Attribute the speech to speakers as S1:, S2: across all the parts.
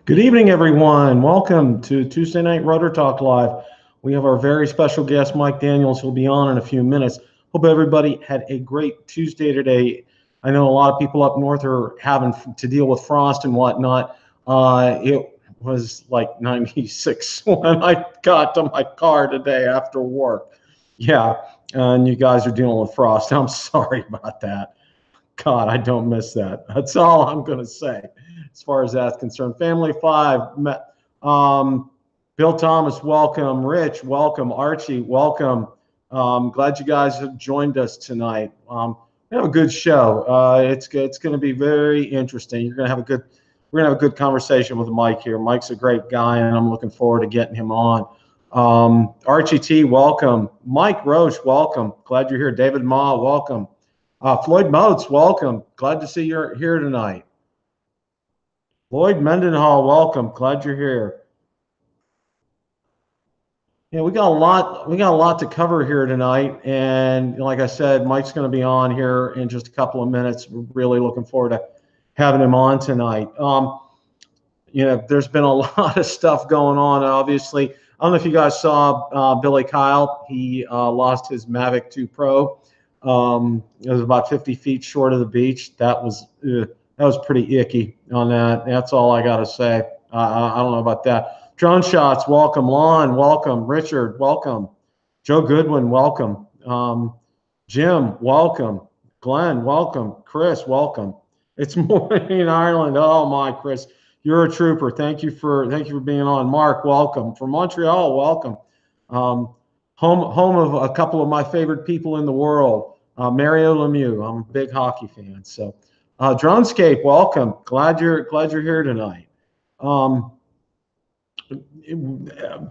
S1: Good evening, everyone. Welcome to Tuesday Night Rotor Talk Live. We have our very special guest, Mike Daniels, who'll be on in a few minutes. Hope everybody had a great Tuesday today. I know a lot of people up north are having to deal with frost and whatnot. It was like 96 when I got to my car today after work. Yeah, and you guys are dealing with frost. I'm sorry about that. God, I don't miss that. That's all I'm going to say as far as that's concerned. Family 5, Bill Thomas, welcome. Rich, welcome. Archie, welcome. Glad you guys have joined us tonight. We have a good show. It's going to be very interesting. We're going to have a good conversation with Mike here. Mike's a great guy, and I'm looking forward to getting him on. Archie T, welcome. Mike Roche, welcome. Glad you're here. David Ma, welcome. Floyd Motes, welcome. Glad to see you're here tonight. Lloyd Mendenhall, welcome. Glad you're here. Yeah, we got a lot to cover here tonight, and like I said, Mike's going to be on here in just a couple of minutes. We're really looking forward to having him on tonight. There's been a lot of stuff going on. Obviously, I don't know if you guys saw Billy Kyle. He lost his Mavic 2 Pro. It was about 50 feet short of the beach. That was pretty icky on that. That's all I got to say. I don't know about that. Drone Shots, welcome. Lon, welcome. Richard, welcome. Joe Goodwin, welcome. Jim, welcome. Glenn, welcome. Chris, welcome. It's morning in Ireland. Oh my, Chris, you're a trooper. Thank you for being on. Mark, welcome. From Montreal, welcome. Home of a couple of my favorite people in the world. Mario Lemieux. I'm a big hockey fan. So, Dronescape, welcome. Glad you're here tonight. Had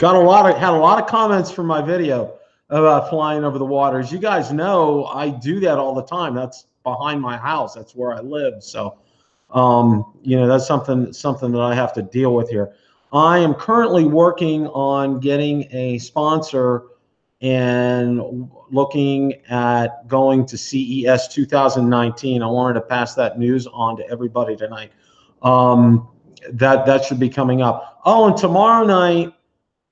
S1: a lot of comments from my video about flying over the waters. You guys know I do that all the time. That's behind my house. That's where I live. So, that's something that I have to deal with here. I am currently working on getting a sponsor and looking at going to CES 2019. I wanted to pass that news on to everybody tonight. That should be coming up. Oh, and tomorrow night,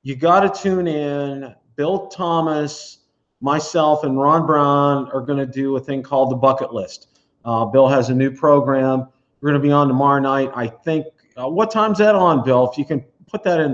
S1: you got to tune in. Bill Thomas, myself, and Ron Brown are going to do a thing called the Bucket List. Bill has a new program. We're going to be on tomorrow night. I think. What time's that on, Bill? If you can put that in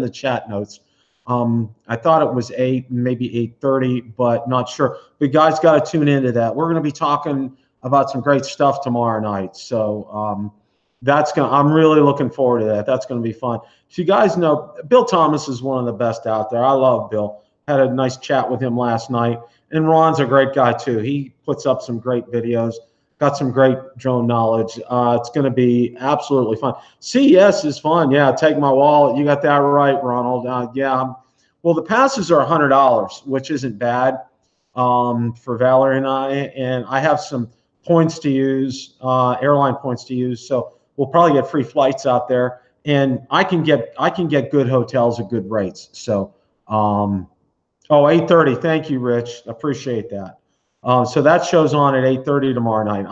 S1: the chat notes. I thought it was 8, maybe 8:30, but not sure. But guys got to tune into that. We're going to be talking about some great stuff tomorrow night. So I'm really looking forward to that. That's going to be fun. So you guys know, Bill Thomas is one of the best out there. I love Bill. Had a nice chat with him last night. And Ron's a great guy too. He puts up some great videos. Got some great drone knowledge. It's going to be absolutely fun. CES is fun. Yeah, take my wallet. You got that right, Ronald. Well, the passes are $100, which isn't bad for Valerie and I. And I have some points to use, airline points to use. So we'll probably get free flights out there. And I can get good hotels at good rates. So, 8:30. Thank you, Rich. Appreciate that. So that show's on at 8:30 tomorrow night.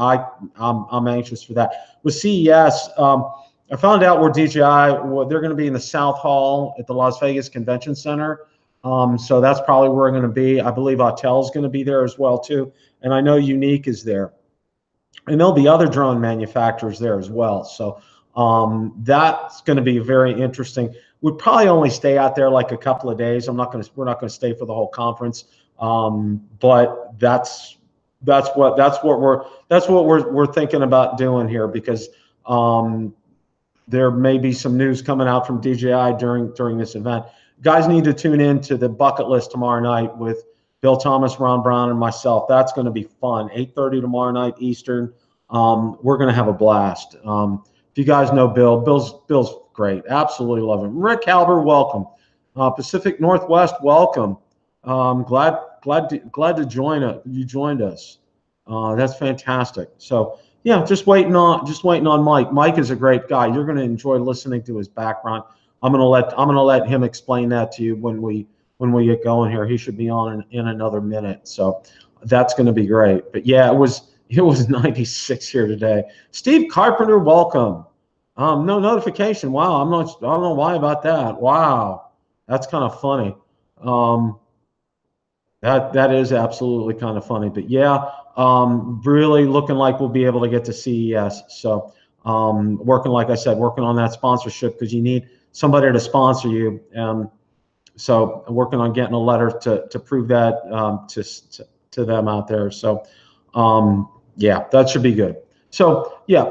S1: I'm anxious for that. With CES, I found out where DJI, they're going to be in the South Hall at the Las Vegas Convention Center. So that's probably where I'm going to be. I believe Autel's going to be there as well too, and I know Unique is there, and there'll be other drone manufacturers there as well. So that's going to be very interesting. We'd probably only stay out there like a couple of days. We're not going to stay for the whole conference. But that's what we're thinking about doing here, because there may be some news coming out from DJI during this event. Guys need to tune in to the Bucket List tomorrow night with Bill Thomas, Ron Brown, and myself. That's going to be fun. 8:30 tomorrow night Eastern. We're going to have a blast. If you guys know Bill's great. Absolutely love him. Rick Halber, welcome. Pacific Northwest, welcome. Glad to join us. You joined us. That's fantastic. So yeah, just waiting on Mike. Mike is a great guy. You're going to enjoy listening to his background. I'm going to let him explain that to you when we get going here. He should be on in another minute. So that's going to be great. But yeah, it was 96 here today. Steve Carpenter, welcome. No notification. Wow, I don't know why about that. Wow, that's kind of funny. Um, that is absolutely kind of funny. But yeah, really looking like we'll be able to get to CES. So working, like I said, working on that sponsorship because you need somebody to sponsor you. So working on getting a letter to prove that to them out there. So yeah, that should be good. So yeah,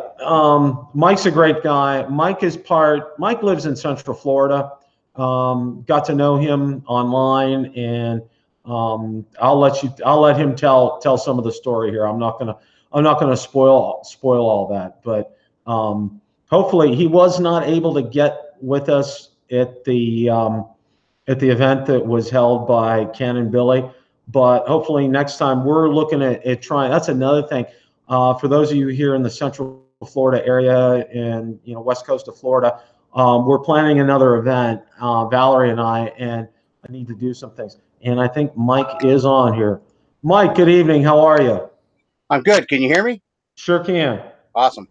S1: Mike's a great guy. Mike lives in Central Florida. Got to know him online, and I'll let him tell some of the story here. I'm not gonna spoil all that, but hopefully he was not able to get with us at the event that was held by Ken and Billy. But hopefully next time we're looking at trying. That's another thing. For those of you here in the Central Florida area and West Coast of Florida, we're planning another event, Valerie and and I need to do some things. And I think Mike is on here. Mike, good evening. How are you?
S2: I'm good. Can you hear me?
S1: Sure can.
S2: Awesome.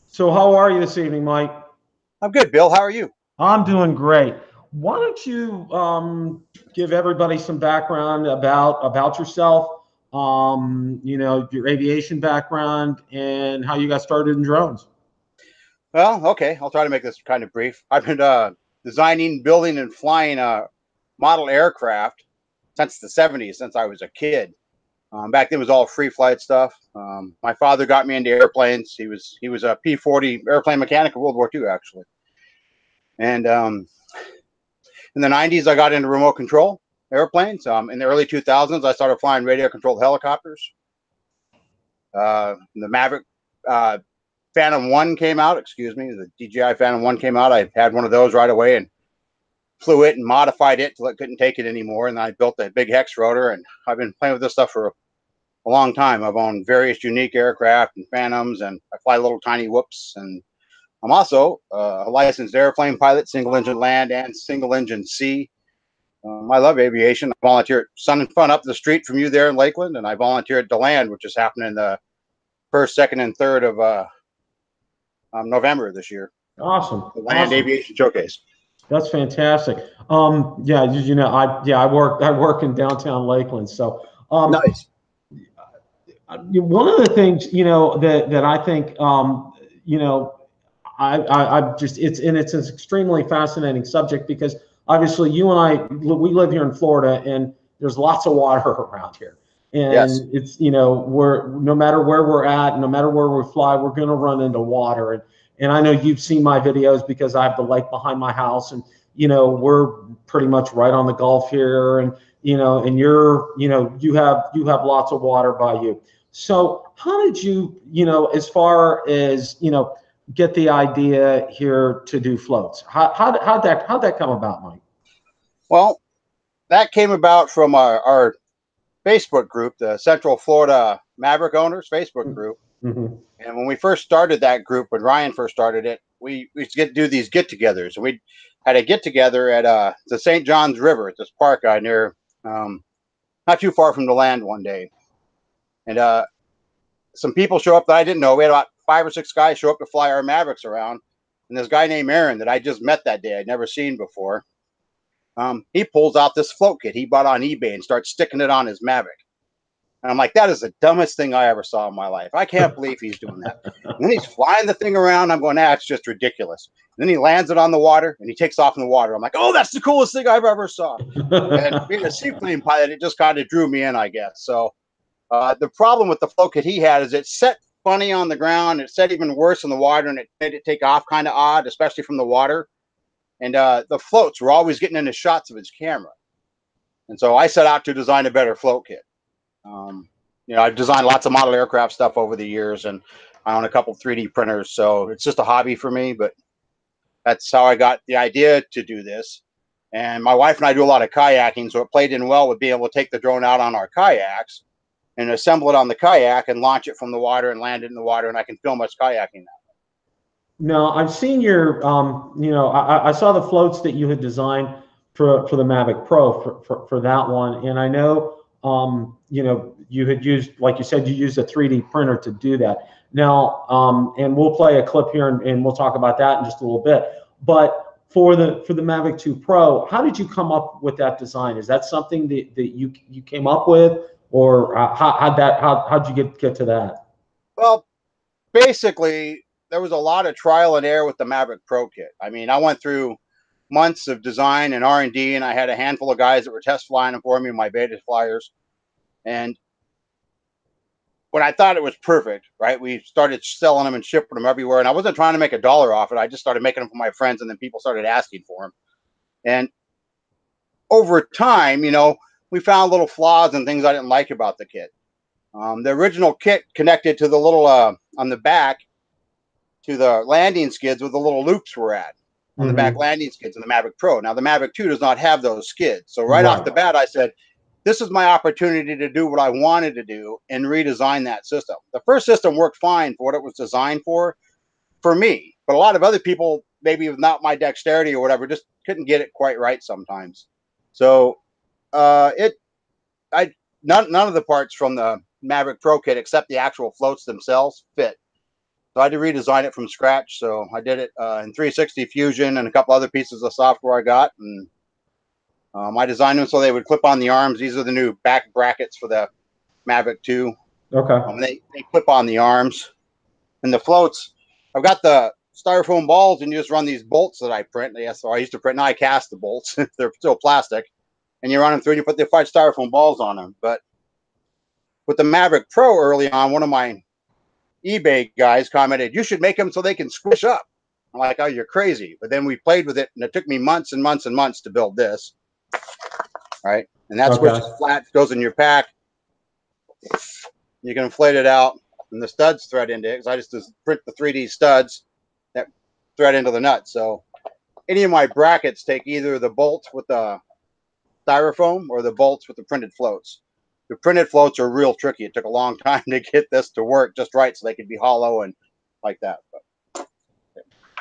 S1: So how are you this evening, Mike?
S2: I'm good, Bill. How are you?
S1: I'm doing great. Why don't you give everybody some background about yourself, your aviation background, and how you got started in drones?
S2: Well, okay. I'll try to make this kind of brief. I've been designing, building, and flying model aircraft since the 70s, since I was a kid. Back then, it was all free flight stuff. My father got me into airplanes. He was a P-40 airplane mechanic in World War II, actually. And in the 90s, I got into remote control airplanes. In the early 2000s, I started flying radio-controlled helicopters. The Mavic Phantom 1 came out, the DJI Phantom 1 came out. I had one of those right away and flew it and modified it till it couldn't take it anymore. And I built a big hex rotor, and I've been playing with this stuff for a long time. I've owned various unique aircraft and Phantoms, and I fly little tiny whoops. And I'm also a licensed airplane pilot, single engine land and single engine sea. I love aviation. I volunteer at Sun and Fun up the street from you there in Lakeland, and I volunteer at DeLand, which is happening the 1st, 2nd, and 3rd of November this year.
S1: Awesome.
S2: The Land
S1: Awesome.
S2: Aviation Showcase.
S1: That's fantastic. Yeah, I work in downtown Lakeland. So
S2: Nice.
S1: One of the things that I think it's an extremely fascinating subject because obviously we live here in Florida and there's lots of water around here. And
S2: yes.
S1: It's, no matter where we're at, no matter where we fly, we're going to run into water. And I know you've seen my videos because I have the lake behind my house and, we're pretty much right on the Gulf here. And, and you have lots of water by you. So how did you, as far as, get the idea here to do floats? How'd that come about, Mike?
S2: Well, that came about from our Facebook group, the Central Florida Maverick Owners Facebook group.
S1: Mm-hmm.
S2: And when we first started that group, when Ryan first started it, we used to do these get-togethers. And we had a get-together at the St. John's River at this park out near, not too far from the land one day. And some people show up that I didn't know. We had about 5 or 6 guys show up to fly our Mavericks around. And this guy named Aaron that I just met that day, I'd never seen before. He pulls out this float kit he bought on eBay and starts sticking it on his Mavic. And I'm like, that is the dumbest thing I ever saw in my life. I can't believe he's doing that. And then he's flying the thing around. I'm going, it's just ridiculous. And then he lands it on the water and he takes off in the water. I'm like, oh, that's the coolest thing I've ever saw. And being a seaplane pilot, it just kind of drew me in, I guess. So the problem with the float kit he had is it set funny on the ground. It set even worse in the water, and it made it take off kind of odd, especially from the water. And the floats were always getting into shots of his camera. And so I set out to design a better float kit. I've designed lots of model aircraft stuff over the years, and I own a couple 3D printers. So it's just a hobby for me, but that's how I got the idea to do this. And my wife and I do a lot of kayaking, so it played in well with being able to take the drone out on our kayaks and assemble it on the kayak and launch it from the water and land it in the water, and I can film us kayaking that way.
S1: Now, I've seen your, I saw the floats that you had designed for the Mavic Pro for that one, and I know, you had used, like you said, you used a 3D printer to do that. Now, and we'll play a clip here, and we'll talk about that in just a little bit. But for the Mavic 2 Pro, how did you come up with that design? Is that something that you came up with, or how'd you get to that?
S2: Well, basically, there was a lot of trial and error with the Mavic Pro kit. I mean, I went through months of design and R&D, and I had a handful of guys that were test flying them for me, my beta flyers. And when I thought it was perfect, right, we started selling them and shipping them everywhere. And I wasn't trying to make $1 off it. I just started making them for my friends, and then people started asking for them. And over time, you know, we found little flaws and things I didn't like about the kit. The original kit connected to the little, on the back, to the landing skids where the little loops were at, on the back landing skids in the Mavic Pro. Now, the Mavic 2 does not have those skids. So right off the bat, I said, this is my opportunity to do what I wanted to do and redesign that system. The first system worked fine for what it was designed for me. But a lot of other people, maybe with not my dexterity or whatever, just couldn't get it quite right sometimes. So none of the parts from the Mavic Pro kit, except the actual floats themselves, fit. So I had to redesign it from scratch. So I did it in 360 Fusion and a couple other pieces of software I got. And I designed them so they would clip on the arms. These are the new back brackets for the Mavic 2.
S1: Okay.
S2: They clip on the arms. And the floats, I've got the styrofoam balls, and you just run these bolts that I print. Yes, so I used to print, now I cast the bolts. They're still plastic. And you run them through, and you put the 5 styrofoam balls on them. But with the Mavic Pro early on, one of my eBay guys commented, you should make them so they can squish up. I'm like, oh, you're crazy. But then we played with it, and it took me months and months and months to build this. Right. And that squishes flat, goes in your pack. You can inflate it out, and the studs thread into it, because I just print the 3D studs that thread into the nut. So any of my brackets take either the bolts with the styrofoam or the bolts with the printed floats. The printed floats are real tricky. It took a long time to get this to work just right so they could be hollow and like that. But,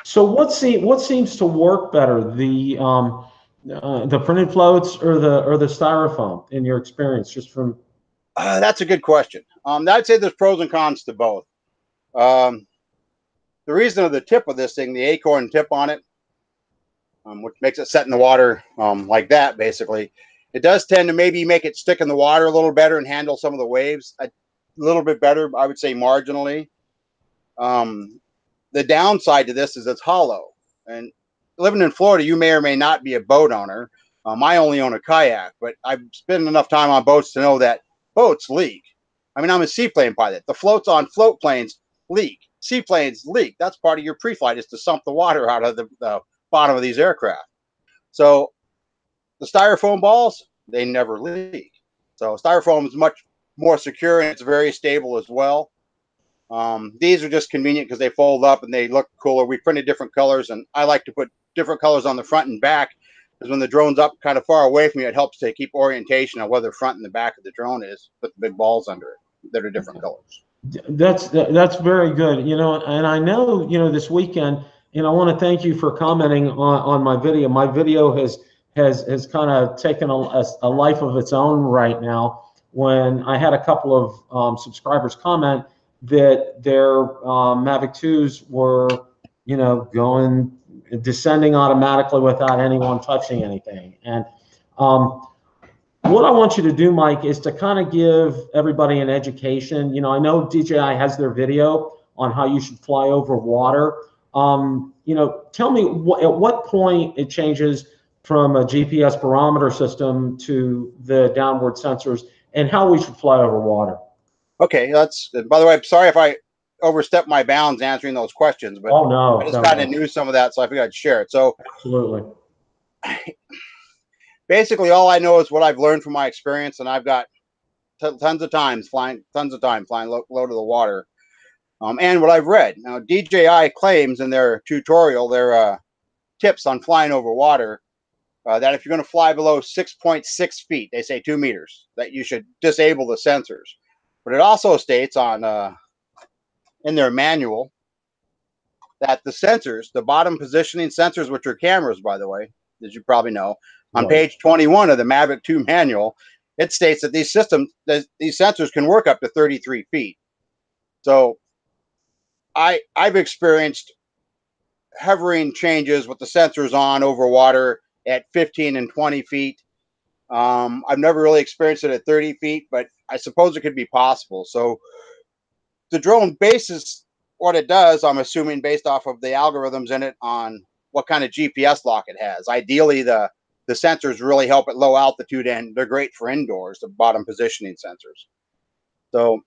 S1: so what seems to work better, the printed floats or the styrofoam, in your experience, just from?
S2: That's a good question. I'd say there's pros and cons to both. The reason of the tip of this thing, the acorn tip on it, which makes it set in the water like that, basically, it does tend to maybe make it stick in the water a little better and handle some of the waves a little bit better, I would say marginally. The downside to this is it's hollow. And living in Florida, you may or may not be a boat owner. I only own a kayak, but I've spent enough time on boats to know that boats leak. I mean, I'm a seaplane pilot. The floats on float planes leak. Seaplanes leak. That's part of your pre-flight, is to sump the water out of the bottom of these aircraft. So the styrofoam balls, they never leak. So styrofoam is much more secure, and it's very stable as well. These are just convenient because they fold up and they look cooler. We printed different colors, and I like to put different colors on the front and back, because when the drone's up kind of far away from you, it helps to keep orientation on where the front and the back of the drone is. Put the big balls under it that are different colors.
S1: That's very good. You know, and I know, you know, this weekend, and I want to thank you for commenting on my video. My video has kind of taken a life of its own right now, when I had a couple of subscribers comment that their Mavic 2s were, you know, descending automatically without anyone touching anything. And what I want you to do, Mike, is to kind of give everybody an education. You know, I know DJI has their video on how you should fly over water. You know, tell me at what point it changes from a GPS barometer system to the downward sensors, and how we should fly over water.
S2: Okay, that's, by the way, I'm sorry if I overstepped my bounds answering those questions, but
S1: oh, no,
S2: I just kind of knew some of that, so I figured I'd share it. So
S1: absolutely.
S2: Basically, all I know is what I've learned from my experience, and I've got tons of time flying low to the water, and what I've read. Now, DJI claims in their tutorial, their tips on flying over water, that if you're going to fly below 6.6 feet, they say 2 meters, that you should disable the sensors. But it also states on in their manual that the sensors, the bottom positioning sensors, which are cameras, by the way, as you probably know, on page 21 of the Mavic 2 manual, it states that these sensors can work up to 33 feet. So I've experienced hovering changes with the sensors on over water at 15 and 20 feet. I've never really experienced it at 30 feet, but I suppose it could be possible. So the drone bases what it does, I'm assuming, based off of the algorithms in it on what kind of GPS lock it has. Ideally, the sensors really help at low altitude, and they're great for indoors, the bottom positioning sensors. So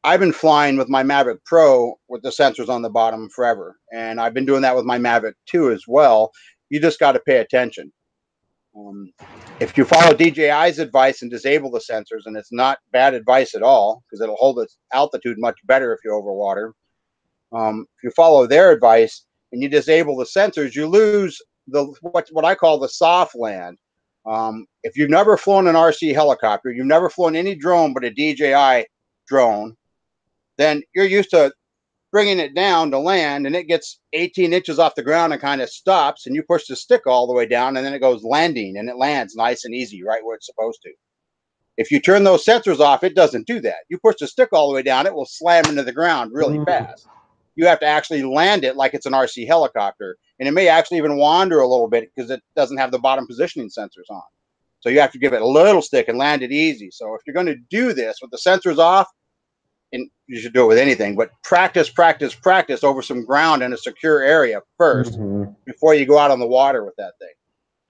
S2: I've been flying with my Mavic Pro with the sensors on the bottom forever, and I've been doing that with my Mavic 2 as well. You just got to pay attention. If you follow DJI's advice and disable the sensors, and it's not bad advice at all, because it'll hold its altitude much better if you're over water. If you follow their advice and you disable the sensors, you lose what I call the soft land. If you've never flown an RC helicopter, you've never flown any drone but a DJI drone, then you're used to bringing it down to land, and it gets 18 inches off the ground and kind of stops, and you push the stick all the way down, and then it goes landing, and it lands nice and easy right where it's supposed to. If you turn those sensors off, it doesn't do that. You push the stick all the way down, it will slam into the ground really fast. You have to actually land it like it's an RC helicopter, and it may actually even wander a little bit because it doesn't have the bottom positioning sensors on. So you have to give it a little stick and land it easy. So if you're going to do this with the sensors off, and you should do it with anything, but practice over some ground in a secure area first before you go out on the water with that thing.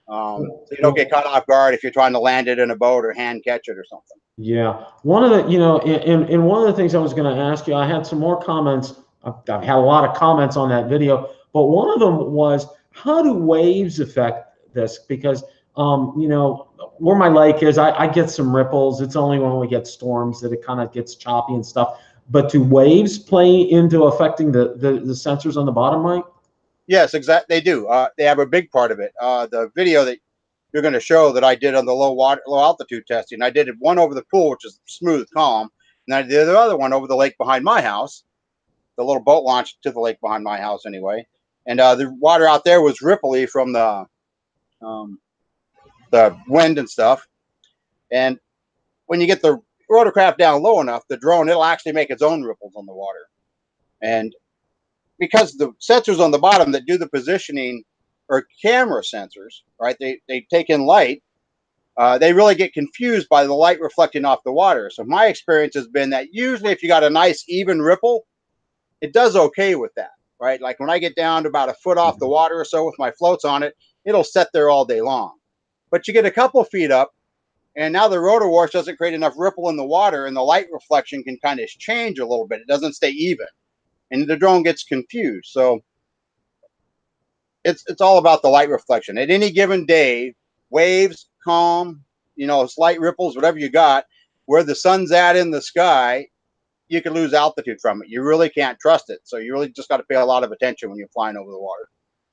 S2: So you don't get caught off guard if you're trying to land it in a boat or hand catch it or something.
S1: Yeah. One of the, you know, and one of the things I was going to ask you, I had some more comments. I've had a lot of comments on that video, but one of them was, how do waves affect this? Because, you know, where my lake is, I get some ripples. It's only when we get storms that it kind of gets choppy and stuff. But do waves play into affecting the sensors on the bottom, Mike?
S2: Yes, exactly. They do. They have a big part of it. The video that you're going to show that I did on the low altitude testing, I did one over the pool, which is smooth, calm, and I did the other one over the lake behind my house, the little boat launch to the lake behind my house anyway. And the water out there was ripply from the wind and stuff. And when you get the rotorcraft down low enough, the drone, it'll actually make its own ripples on the water. And because the sensors on the bottom that do the positioning are camera sensors, right? They take in light. They really get confused by the light reflecting off the water. So my experience has been that usually if you got a nice even ripple, it does okay with that, right? Like when I get down to about a foot off the water or so with my floats on it, it'll set there all day long. But you get a couple feet up, and now the rotor wash doesn't create enough ripple in the water, and the light reflection can kind of change a little bit. It doesn't stay even, and the drone gets confused. So it's all about the light reflection. At any given day, waves, calm, you know, slight ripples, whatever you got, where the sun's at in the sky, you can lose altitude from it. You really can't trust it. So you really just got to pay a lot of attention when you're flying over the water.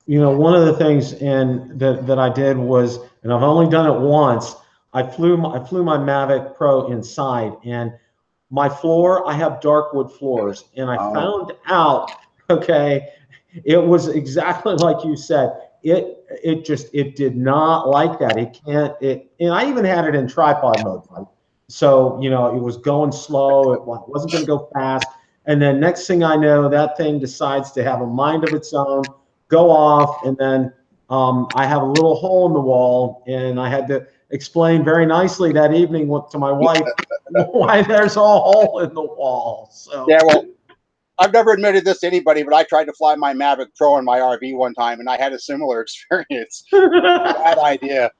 S1: You know, one of the things that I did was, and I've only done it once, I flew my Mavic Pro inside, and my floor, I have dark wood floors, and I found out, okay, it was exactly like you said. It did not like that. And I even had it in tripod mode. So, you know, it was going slow. It wasn't going to go fast. And then next thing I know, that thing decides to have a mind of its own, go off, and then I have a little hole in the wall, and I had to explain very nicely that evening to my wife why there's a hole in the wall. So
S2: yeah, well, I've never admitted this to anybody, but I tried to fly my Mavic Pro in my RV one time, and I had a similar experience. Bad idea.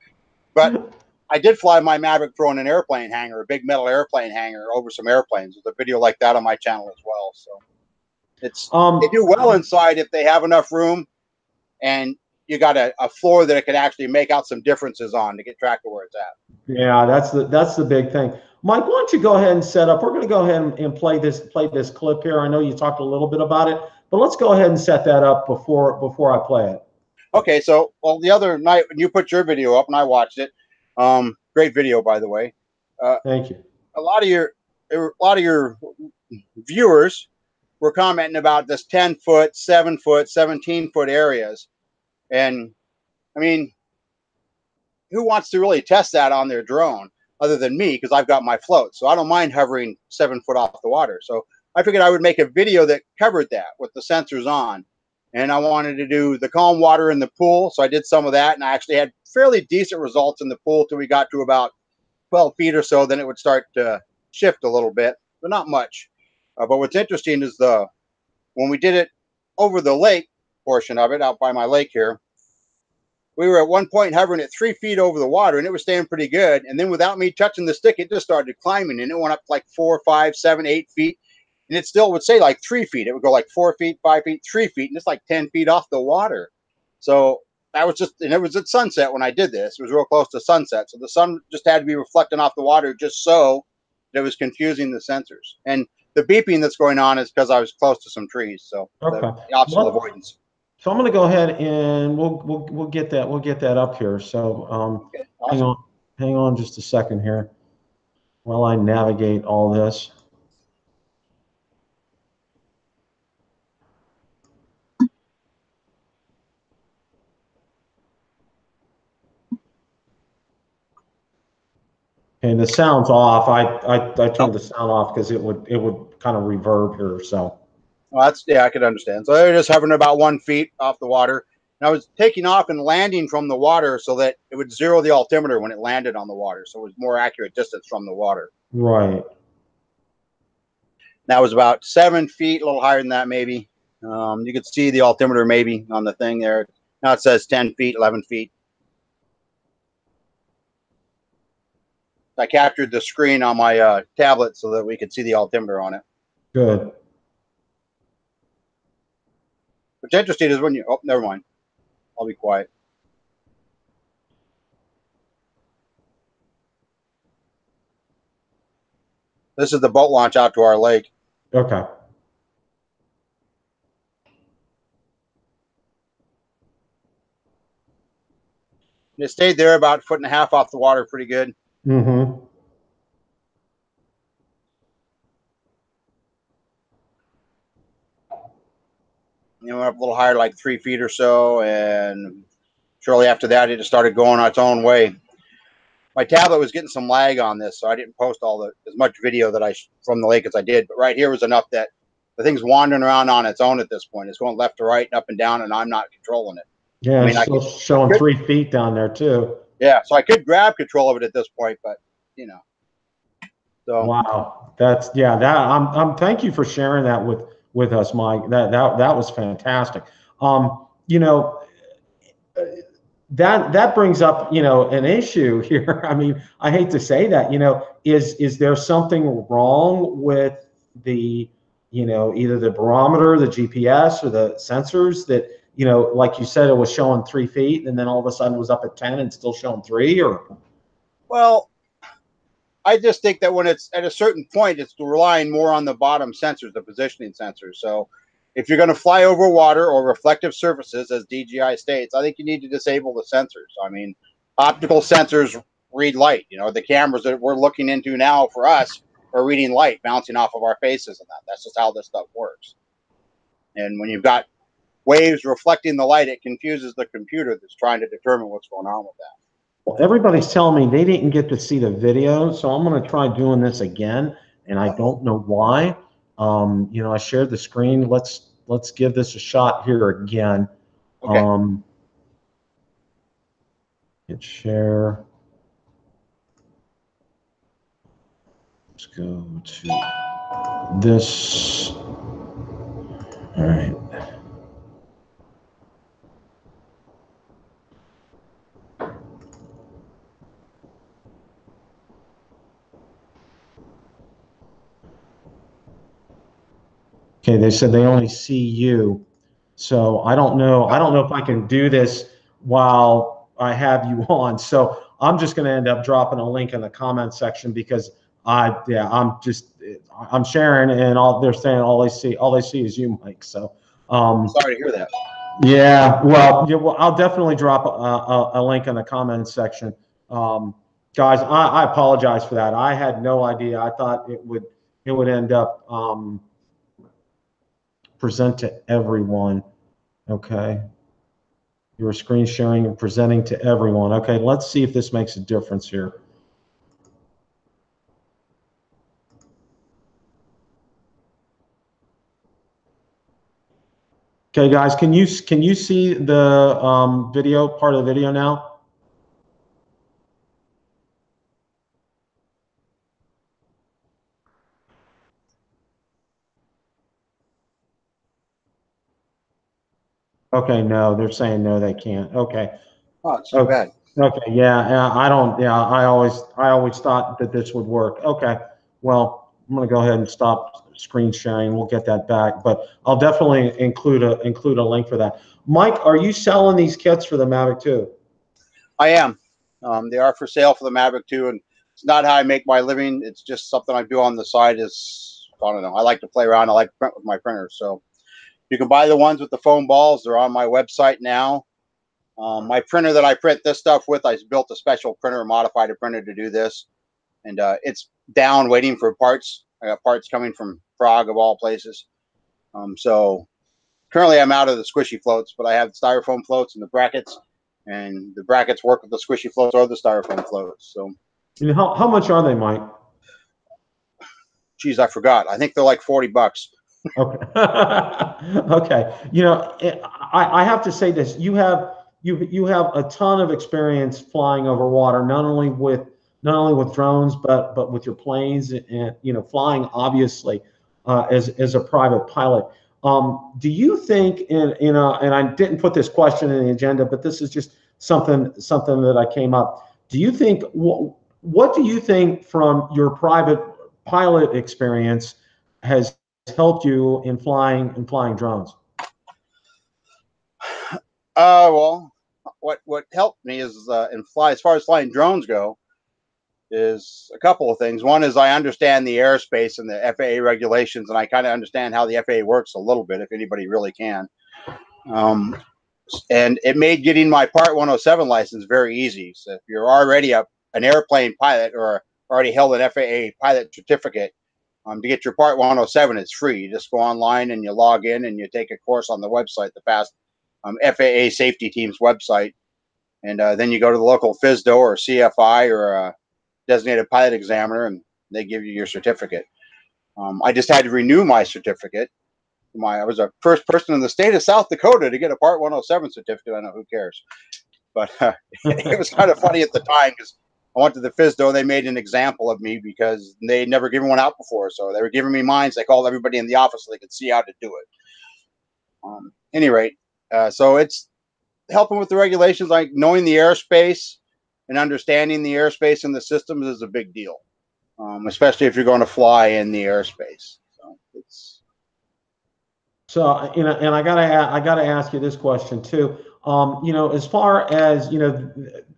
S2: But I did fly my Mavic Pro in an airplane hangar, a big metal airplane hangar over some airplanes. There's a video like that on my channel as well. So it's they do well inside if they have enough room, and you got a floor that it can actually make out some differences on to get track of where it's at.
S1: Yeah, that's the big thing. Mike, why don't you go ahead and set up? We're going to go ahead and play this clip here. I know you talked a little bit about it, but let's go ahead and set that up before I play it.
S2: Okay, so well, the other night when you put your video up and I watched it, great video by the way.
S1: Thank you.
S2: A lot of your viewers were commenting about this 10-foot, 7-foot, 17-foot areas, and I mean, who wants to really test that on their drone other than me? Because I've got my float, so I don't mind hovering 7 foot off the water. So I figured I would make a video that covered that with the sensors on. And I wanted to do the calm water in the pool. So I did some of that, and I actually had fairly decent results in the pool till we got to about 12 feet or so. Then it would start to shift a little bit, but not much. But what's interesting is when we did it over the lake portion of it, out by my lake here, we were at one point hovering at 3 feet over the water, and it was staying pretty good. And then without me touching the stick, it just started climbing, and it went up like 4, 5, 7, 8 feet. And it still would say like 3 feet. It would go like 4 feet, 5 feet, 3 feet, and it's like 10 feet off the water. So that was just, and it was at sunset when I did this. It was real close to sunset. So the sun just had to be reflecting off the water just so that it was confusing the sensors. And the beeping that's going on is because I was close to some trees. So
S1: okay.
S2: the obstacle avoidance.
S1: So I'm going to go ahead and we'll get that up here. So
S2: Okay, awesome.
S1: hang on just a second here while I navigate all this. And the sound's off. I turned the sound off because it would kind of reverb here. So.
S2: Well, yeah, I could understand. So they're just hovering about 1 feet off the water. And I was taking off and landing from the water so that it would zero the altimeter when it landed on the water. So it was more accurate distance from the water.
S1: Right.
S2: That was about 7 feet, a little higher than that maybe. You could see the altimeter maybe on the thing there. Now it says 10 feet, 11 feet. I captured the screen on my tablet so that we could see the altimeter on it.
S1: Good.
S2: What's interesting is when you, oh, never mind. I'll be quiet. This is the boat launch out to our lake.
S1: Okay.
S2: And it stayed there about 1.5 feet off the water pretty good.
S1: Mm-hmm.
S2: You know, went up a little higher, like 3 feet or so, and shortly after that, it just started going on its own way. My tablet was getting some lag on this, so I didn't post as much video that from the lake as I did. But right here was enough that the thing's wandering around on its own at this point. It's going left to right, and up and down, and I'm not controlling it.
S1: Yeah, I mean, still showing 3 feet down there too.
S2: Yeah, so I could grab control of it at this point, but you know. So
S1: wow, I'm thank you for sharing that with us, Mike. That was fantastic. You know, that brings up, you know, an issue here. I mean, I hate to say that, you know, is there something wrong with the, you know, either the barometer, the GPS, or the sensors that, you know, like you said, it was showing 3 feet and then all of a sudden it was up at 10 and still showing 3, or?
S2: Well, I just think that when it's at a certain point, it's relying more on the bottom sensors, the positioning sensors. So if you're going to fly over water or reflective surfaces, as DJI states, I think you need to disable the sensors. I mean, optical sensors read light. You know, the cameras that we're looking into now for us are reading light bouncing off of our faces and that. That's just how this stuff works. And when you've got waves reflecting the light, it confuses the computer that's trying to determine what's going on with that.
S1: Well, everybody's telling me they didn't get to see the video, so I'm going to try doing this again, and I don't know why. You know, I shared the screen. Let's give this a shot here again.
S2: Okay.
S1: Hit share. Let's go to this. All right. Okay, they said they only see you. So I don't know if I can do this while I have you on. So I'm just going to end up dropping a link in the comment section because I'm sharing and they're saying all they see is you, Mike. So
S2: sorry to hear that.
S1: Yeah, well, I'll definitely drop a link in the comments section. Guys, I apologize for that. I had no idea. I thought it would end up present to everyone. Okay. You were screen sharing and presenting to everyone. Okay, let's see if this makes a difference here. Okay, guys, can you see the video, part of the video now? Okay, no, they're saying no, they can't. Okay.
S2: Oh, it's too bad.
S1: Okay, yeah, I don't, yeah, I always thought that this would work. Okay, well, I'm gonna go ahead and stop screen sharing. We'll get that back, but I'll definitely include a link for that. Mike, are you selling these kits for the Mavic 2?
S2: I am. They are for sale for the Mavic 2, and it's not how I make my living. It's just something I do on the side. Is, I don't know. I like to play around. I like to print with my printer. So you can buy the ones with the foam balls. They're on my website now. My printer that I print this stuff with, I built a special printer, modified a printer to do this, and it's down waiting for parts. I got parts coming from Prague of all places. So currently I'm out of the squishy floats, but I have styrofoam floats and the brackets, and the brackets work with the squishy floats or the styrofoam floats. So,
S1: And how much are they, Mike?
S2: geez, I forgot. I think they're like $40.
S1: Okay. Okay. You know, I have to say this. You have a ton of experience flying over water, not only with drones, but with your planes, and you know, flying obviously as a private pilot. Do you think, and I didn't put this question in the agenda, but this is just something that I came up. Do you think what do you think from your private pilot experience has helped you in flying drones?
S2: Well, what helped me is as far as flying drones go, is a couple of things. One is I understand the airspace and the FAA regulations, and I kind of understand how the FAA works a little bit, if anybody really can. And it made getting my Part 107 license very easy. So if you're already an airplane pilot or already held an FAA pilot certificate, to get your Part 107, it's free. You just go online and you log in and you take a course on the website, the FAST FAA safety team's website. And then you go to the local FSDO or CFI or a designated pilot examiner, and they give you your certificate. I just had to renew my certificate. I was the first person in the state of South Dakota to get a Part 107 certificate. I know, who cares? But it was kind of funny at the time because I went to the FSDO. They made an example of me because they had never given one out before. So they were giving me mine. So they called everybody in the office so they could see how to do it. Any rate, so it's helping with the regulations, like knowing the airspace and understanding the airspace and the systems is a big deal, especially if you're going to fly in the airspace. So it's.
S1: So, you know, and I gotta ask you this question too. You know, as far as, you know,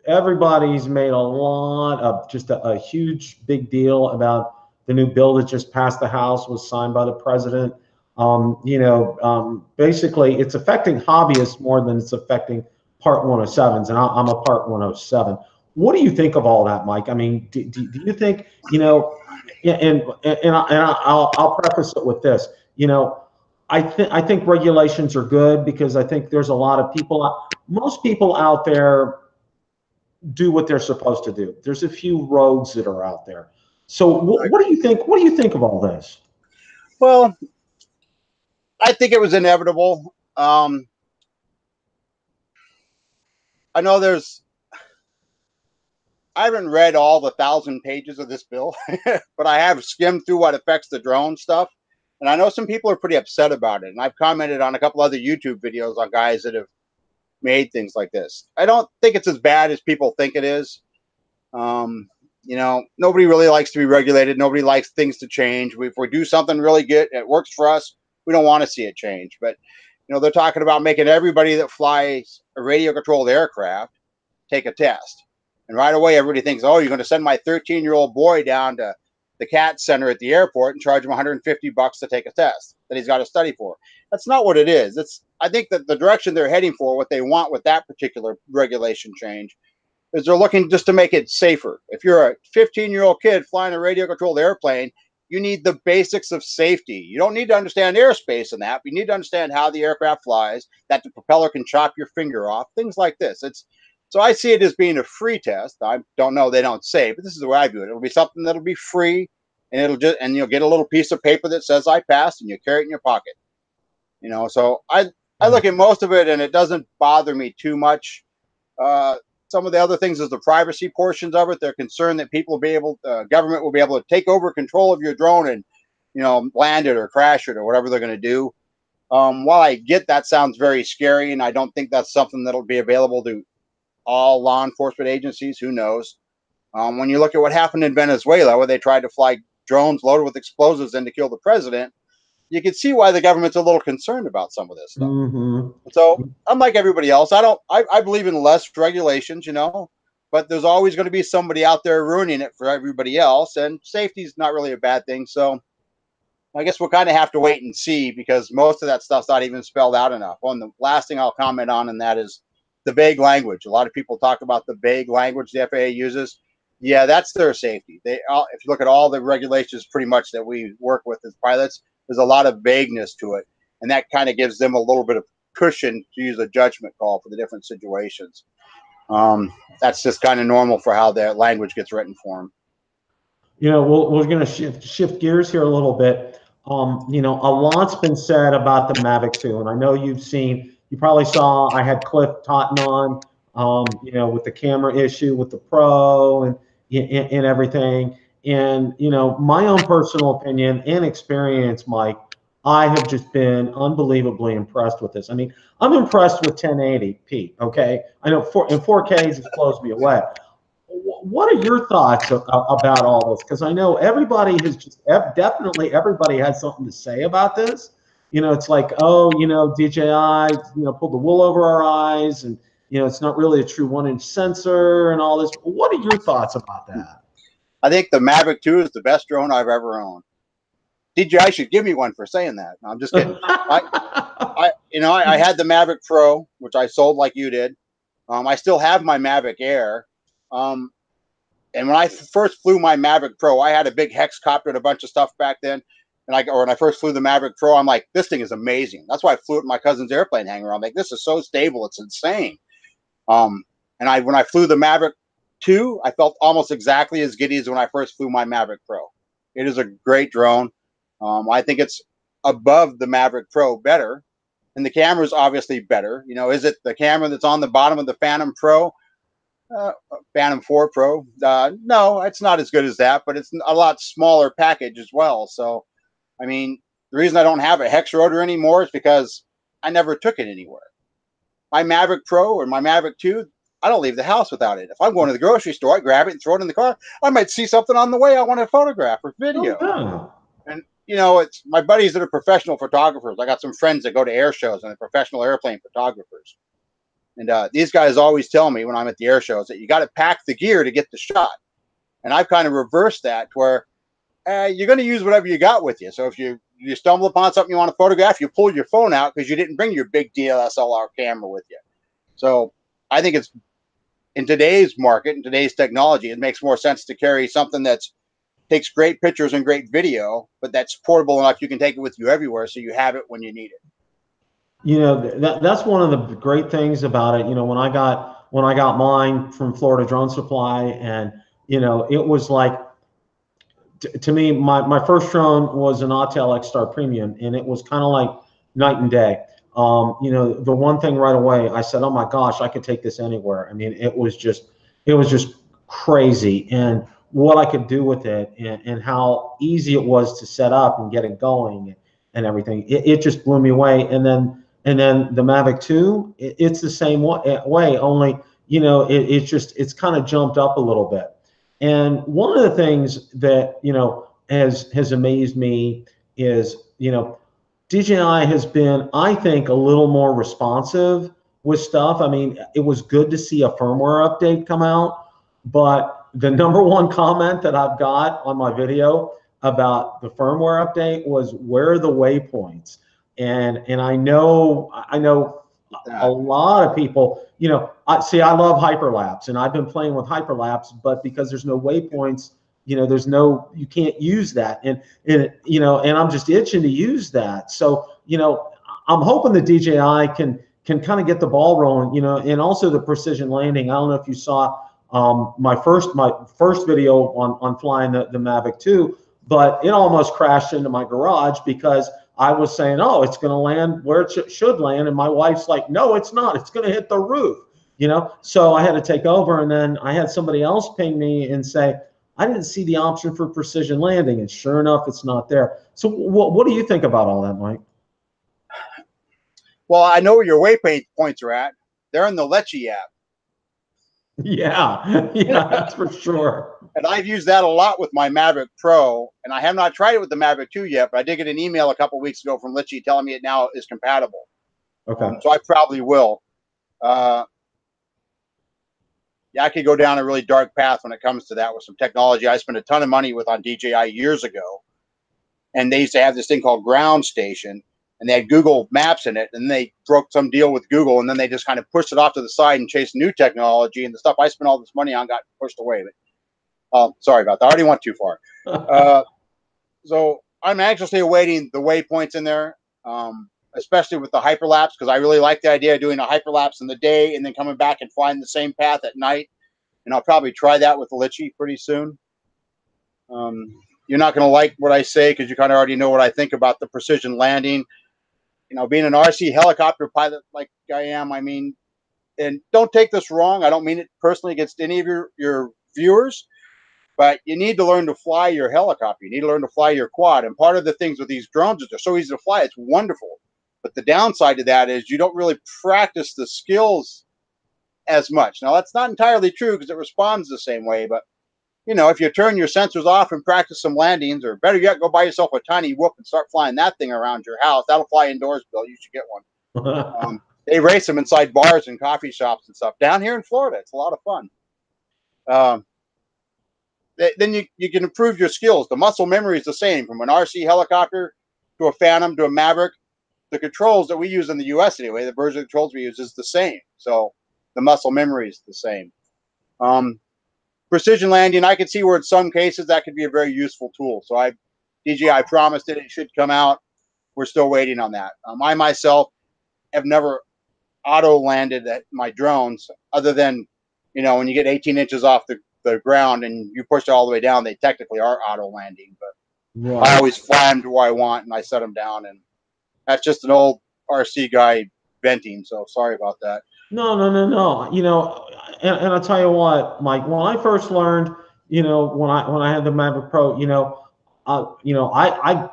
S1: everybody's made a lot of just a huge big deal about the new bill that just passed the House, was signed by the president. You know, basically it's affecting hobbyists more than it's affecting Part 107s, and I'm a Part 107. What do you think of all that, Mike? I mean, do you think, you know, I'll preface it with this, you know, I think regulations are good because I think there's a lot of people, most people out there do what they're supposed to do. There's a few rogues that are out there. So what do you think? What do you think of all this?
S2: Well, I think it was inevitable. I know I haven't read all the 1,000 pages of this bill, but I have skimmed through what affects the drone stuff. And I know some people are pretty upset about it. And I've commented on a couple other YouTube videos on guys that have made things like this. I don't think it's as bad as people think it is. You know, nobody really likes to be regulated. Nobody likes things to change. If we do something really good, it works for us, we don't want to see it change. But, you know, they're talking about making everybody that flies a radio-controlled aircraft take a test. And right away, everybody thinks, oh, you're going to send my 13-year-old boy down to the CAT center at the airport and charge him $150 to take a test that he's got to study for. That's not what it is. I think that the direction they're heading for, what they want with that particular regulation change, is they're looking just to make it safer. If you're a 15-year-old kid flying a radio-controlled airplane, you need the basics of safety. You don't need to understand airspace and that. But you need to understand how the aircraft flies, that the propeller can chop your finger off, things like this. So I see it as being a free test. I don't know, they don't say, but this is the way I view it. It'll be something that'll be free, and you'll get a little piece of paper that says I passed, and you carry it in your pocket. You know, so I look at most of it and it doesn't bother me too much. Some of the other things is the privacy portions of it. They're concerned that people will be able, government will be able to take over control of your drone and, you know, land it or crash it or whatever they're going to do. While I get that sounds very scary, and I don't think that's something that'll be available to all law enforcement agencies. Who knows? When you look at what happened in Venezuela, where they tried to fly drones loaded with explosives in to kill the president, you can see why the government's a little concerned about some of this stuff. So I'm like everybody else. I believe in less regulations, you know, but there's always going to be somebody out there ruining it for everybody else. And safety is not really a bad thing. So I guess we'll kind of have to wait and see, because most of that stuff's not even spelled out enough. And the last thing I'll comment on, and that is the vague language. A lot of people talk about the vague language the FAA uses. Yeah, that's their safety. If you look at all the regulations pretty much that we work with as pilots, there's a lot of vagueness to it. And that kind of gives them a little bit of cushion to use a judgment call for the different situations. That's just kind of normal for how their language gets written for them.
S1: You know, we're going to shift gears here a little bit. You know, a lot's been said about the Mavic 2, and I know you probably saw I had Cliff Totten on, you know, with the camera issue with the Pro and everything. And, you know, my own personal opinion and experience, Mike, I have just been unbelievably impressed with this. I mean, I'm impressed with 1080p, okay? I know in 4K just blows me away. What are your thoughts about all this? Because I know everybody has definitely everybody has something to say about this. You know, it's like, oh, you know, DJI, you know, pulled the wool over our eyes, and, you know, it's not really a true 1-inch sensor and all this. What are your thoughts about that?
S2: I think the Mavic 2 is the best drone I've ever owned. DJI should give me one for saying that. No, I'm just kidding. I had the Mavic Pro, which I sold like you did. I still have my Mavic Air. And when I first flew my Mavic Pro, I had a big hexcopter and a bunch of stuff back then. And when I first flew the Mavic Pro, I'm like, this thing is amazing. That's why I flew it in my cousin's airplane hangar. I'm like, this is so stable, it's insane. And when I flew the Mavic 2, I felt almost exactly as giddy as when I first flew my Mavic Pro. It is a great drone. I think it's above the Mavic Pro better, and the camera is obviously better. You know, is it the camera that's on the bottom of the Phantom Pro, Phantom 4 Pro? No, it's not as good as that, but it's a lot smaller package as well. So, I mean, the reason I don't have a hex rotor anymore is because I never took it anywhere. My Mavic Pro or my Mavic 2, I don't leave the house without it. If I'm going to the grocery store, I grab it and throw it in the car. I might see something on the way I want to photograph or video.
S1: Oh, yeah.
S2: And, you know, it's my buddies that are professional photographers. I got some friends that go to air shows and they're professional airplane photographers. And these guys always tell me when I'm at the air shows that you got to pack the gear to get the shot. And I've kind of reversed that to where you're going to use whatever you got with you. So if you stumble upon something you want to photograph, you pull your phone out because you didn't bring your big DSLR camera with you. So I think it's, in today's market, in today's technology, it makes more sense to carry something that's takes great pictures and great video, but that's portable enough you can take it with you everywhere, so you have it when you need it.
S1: You know, that's one of the great things about it. You know, when I got mine from Florida Drone Supply, and, you know, it was like, to me, my first drone was an Autel X-Star Premium, and it was kind of like night and day. You know, the one thing right away, I said, oh my gosh, I could take this anywhere. I mean, it was just crazy, and what I could do with it, and how easy it was to set up and get it going and everything. It just blew me away. And then the Mavic 2, it's the same way, only, you know, it's kind of jumped up a little bit. And one of the things that, you know, has amazed me is, you know, DJI has been, I think, a little more responsive with stuff. I mean, it was good to see a firmware update come out, but the #1 comment that I've got on my video about the firmware update was, where are the waypoints? And I know a lot of people, you know, I love hyperlapse, and I've been playing with hyperlapse, but because there's no waypoints, you know, you can't use that. And you know, and I'm just itching to use that. So, you know, I'm hoping the DJI can kind of get the ball rolling, you know, and also the precision landing. I don't know if you saw my first video on flying the Mavic 2, but it almost crashed into my garage because I was saying, oh, it's going to land where it should land. And my wife's like, no, it's not. It's going to hit the roof, you know? So I had to take over. And then I had somebody else ping me and say, I didn't see the option for precision landing. And sure enough, it's not there. So what do you think about all that, Mike?
S2: Well, I know where your waypoint points are at. They're in the Lykus app.
S1: Yeah, that's for sure.
S2: And I've used that a lot with my Mavic Pro, and I have not tried it with the Mavic 2 yet, but I did get an email a couple of weeks ago from Lykus telling me it now is compatible.
S1: Okay.
S2: So I probably will. Yeah, I could go down a really dark path when it comes to that with some technology I spent a ton of money with on DJI years ago. And they used to have this thing called Ground Station, and they had Google Maps in it, and they broke some deal with Google, and then they just kind of pushed it off to the side and chased new technology, and the stuff I spent all this money on got pushed away. But sorry about that. I already went too far. So I'm anxiously awaiting the waypoints in there, especially with the hyperlapse, because I really like the idea of doing a hyperlapse in the day and then coming back and flying the same path at night. And I'll probably try that with the Lykus pretty soon. You're not going to like what I say because you kind of already know what I think about the precision landing. You know, being an RC helicopter pilot like I am, I mean, and don't take this wrong, I don't mean it personally against any of your viewers, but you need to learn to fly your helicopter. You need to learn to fly your quad. And part of the things with these drones is they're so easy to fly. It's wonderful. But the downside to that is you don't really practice the skills as much. Now, that's not entirely true because it responds the same way, but you know, if you turn your sensors off and practice some landings, or better yet, go buy yourself a tiny whoop and start flying that thing around your house. That'll fly indoors, Bill. You should get one. They race them inside bars and coffee shops and stuff down here in Florida. It's a lot of fun. Then you can improve your skills. The muscle memory is the same from an RC helicopter to a Phantom to a Maverick. The controls that we use in the U.S. anyway, the version of controls we use is the same. So the muscle memory is the same. Precision landing, I can see where in some cases that could be a very useful tool. So DJI promised it should come out. We're still waiting on that. I myself have never auto landed at my drones other than, you know, when you get 18 inches off the ground and you push it all the way down, they technically are auto landing. But right. I always fly them to where I want and I set them down. And that's just an old RC guy venting. So sorry about that.
S1: No. You know, and I'll tell you what, Mike, when I first learned, you know, when I had the Mavic Pro, I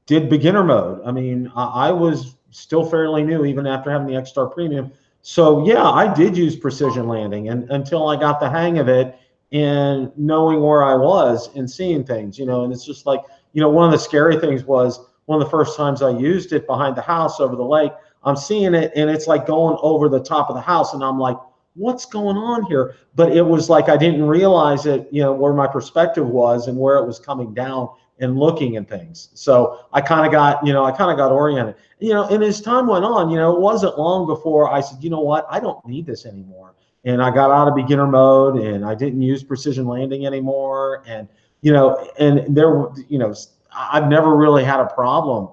S1: did beginner mode. I mean, I was still fairly new even after having the X-Star Premium. So yeah, I did use precision landing and until I got the hang of it and knowing where I was and seeing things, you know, and it's just like, you know, one of the scary things was one of the first times I used it behind the house over the lake, I'm seeing it and it's like going over the top of the house and I'm like, what's going on here? But it was like I didn't realize it, you know, where my perspective was and where it was coming down and looking at things. So I kind of got oriented. You know, and as time went on, you know, it wasn't long before I said, you know what, I don't need this anymore. And I got out of beginner mode and I didn't use precision landing anymore. And, you know, and there, you know, I've never really had a problem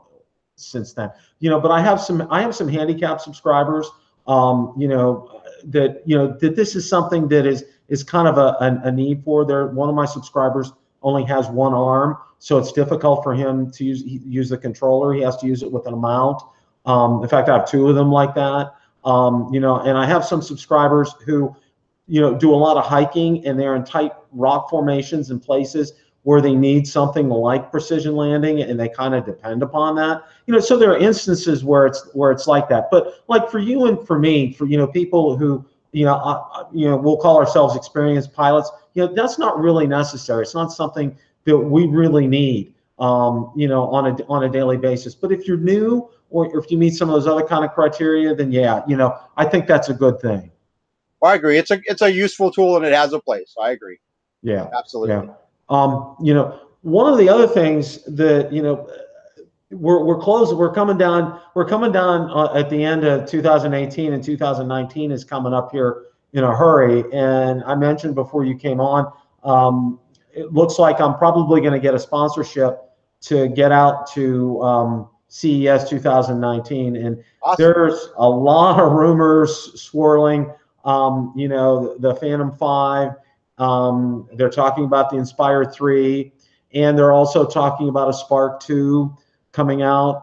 S1: since then, you know, but I have some handicapped subscribers, you know, that this is something that is kind of a need for. One of my subscribers only has one arm, so it's difficult for him to use the controller. He has to use it with a mount. In fact, I have two of them like that. You know, and I have some subscribers who, you know, do a lot of hiking and they're in tight rock formations and places where they need something like precision landing and they kind of depend upon that. You know, so there are instances where it's like that. But like for you and for me, for, you know, people who, you know, we'll call ourselves experienced pilots, you know, that's not really necessary. It's not something that we really need, you know, on a daily basis. But if you're new or if you meet some of those other kind of criteria, then yeah, you know, I think that's a good thing.
S2: Well, I agree. It's a useful tool and it has a place. I agree.
S1: Yeah,
S2: absolutely.
S1: Yeah. You know, one of the other things that, you know, we're coming down at the end of 2018 and 2019 is coming up here in a hurry. And I mentioned before you came on, it looks like I'm probably going to get a sponsorship to get out to CES 2019. And awesome. There's a lot of rumors swirling, you know, the Phantom 5, they're talking about the Inspire 3, and they're also talking about a Spark 2 coming out.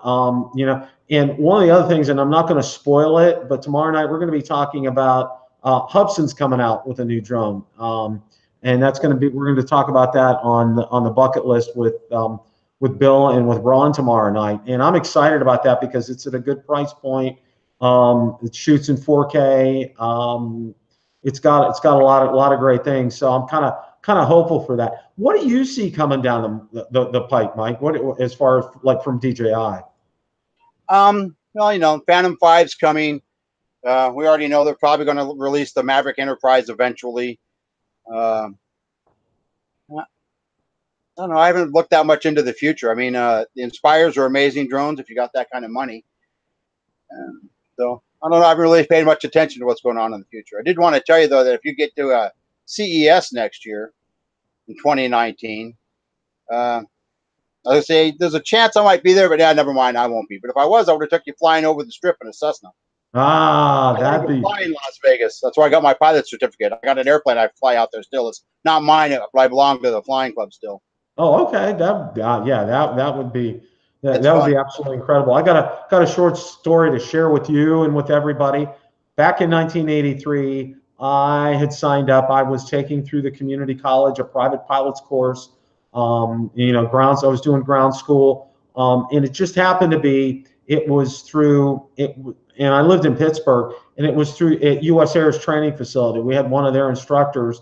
S1: You know, and one of the other things, and I'm not going to spoil it, but tomorrow night we're going to be talking about Hubson's coming out with a new drone, and that's going to be, we're going to talk about that on the bucket list with Bill and with Ron tomorrow night, and I'm excited about that because it's at a good price point. It shoots in 4K. It's got a lot of great things, so I'm kind of hopeful for that. What do you see coming down the pipe, Mike? What, as far as like from DJI?
S2: Well, you know, Phantom 5's coming. We already know they're probably going to release the Mavic Enterprise eventually. I don't know. I haven't looked that much into the future. I mean, the Inspires are amazing drones if you got that kind of money. So I don't know. I haven't really paid much attention to what's going on in the future. I did want to tell you though that if you get to CES next year in 2019, I would say there's a chance I might be there, but yeah, never mind. I won't be. But if I was, I would have took you flying over the strip in a Cessna.
S1: Ah, that'd be
S2: flying Las Vegas. That's where I got my pilot certificate. I got an airplane. I fly out there still. It's not mine. I belong to the flying club still.
S1: Oh, okay. Yeah, that would be that
S2: Fun.
S1: would be absolutely incredible. I got a short story to share with you and with everybody. Back in 1983, I had signed up. I was taking through the community college a private pilot's course. You know, grounds. I was doing ground school, and it just happened to be it was through it. And I lived in Pittsburgh, and it was through at U.S. Air's training facility. We had one of their instructors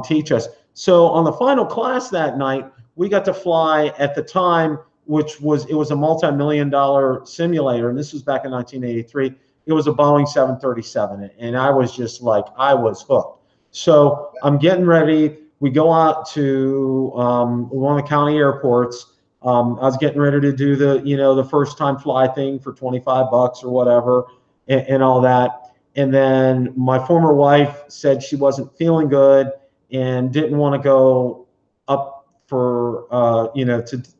S1: teach us. So on the final class that night, we got to fly at the time, it was a multi-million-dollar simulator, and this was back in 1983. It was a Boeing 737, and I was just like, I was hooked. So I'm getting ready. We go out to one of the county airports. I was getting ready to do the first time fly thing for $25 or whatever, and all that. And then my former wife said she wasn't feeling good and didn't want to go up for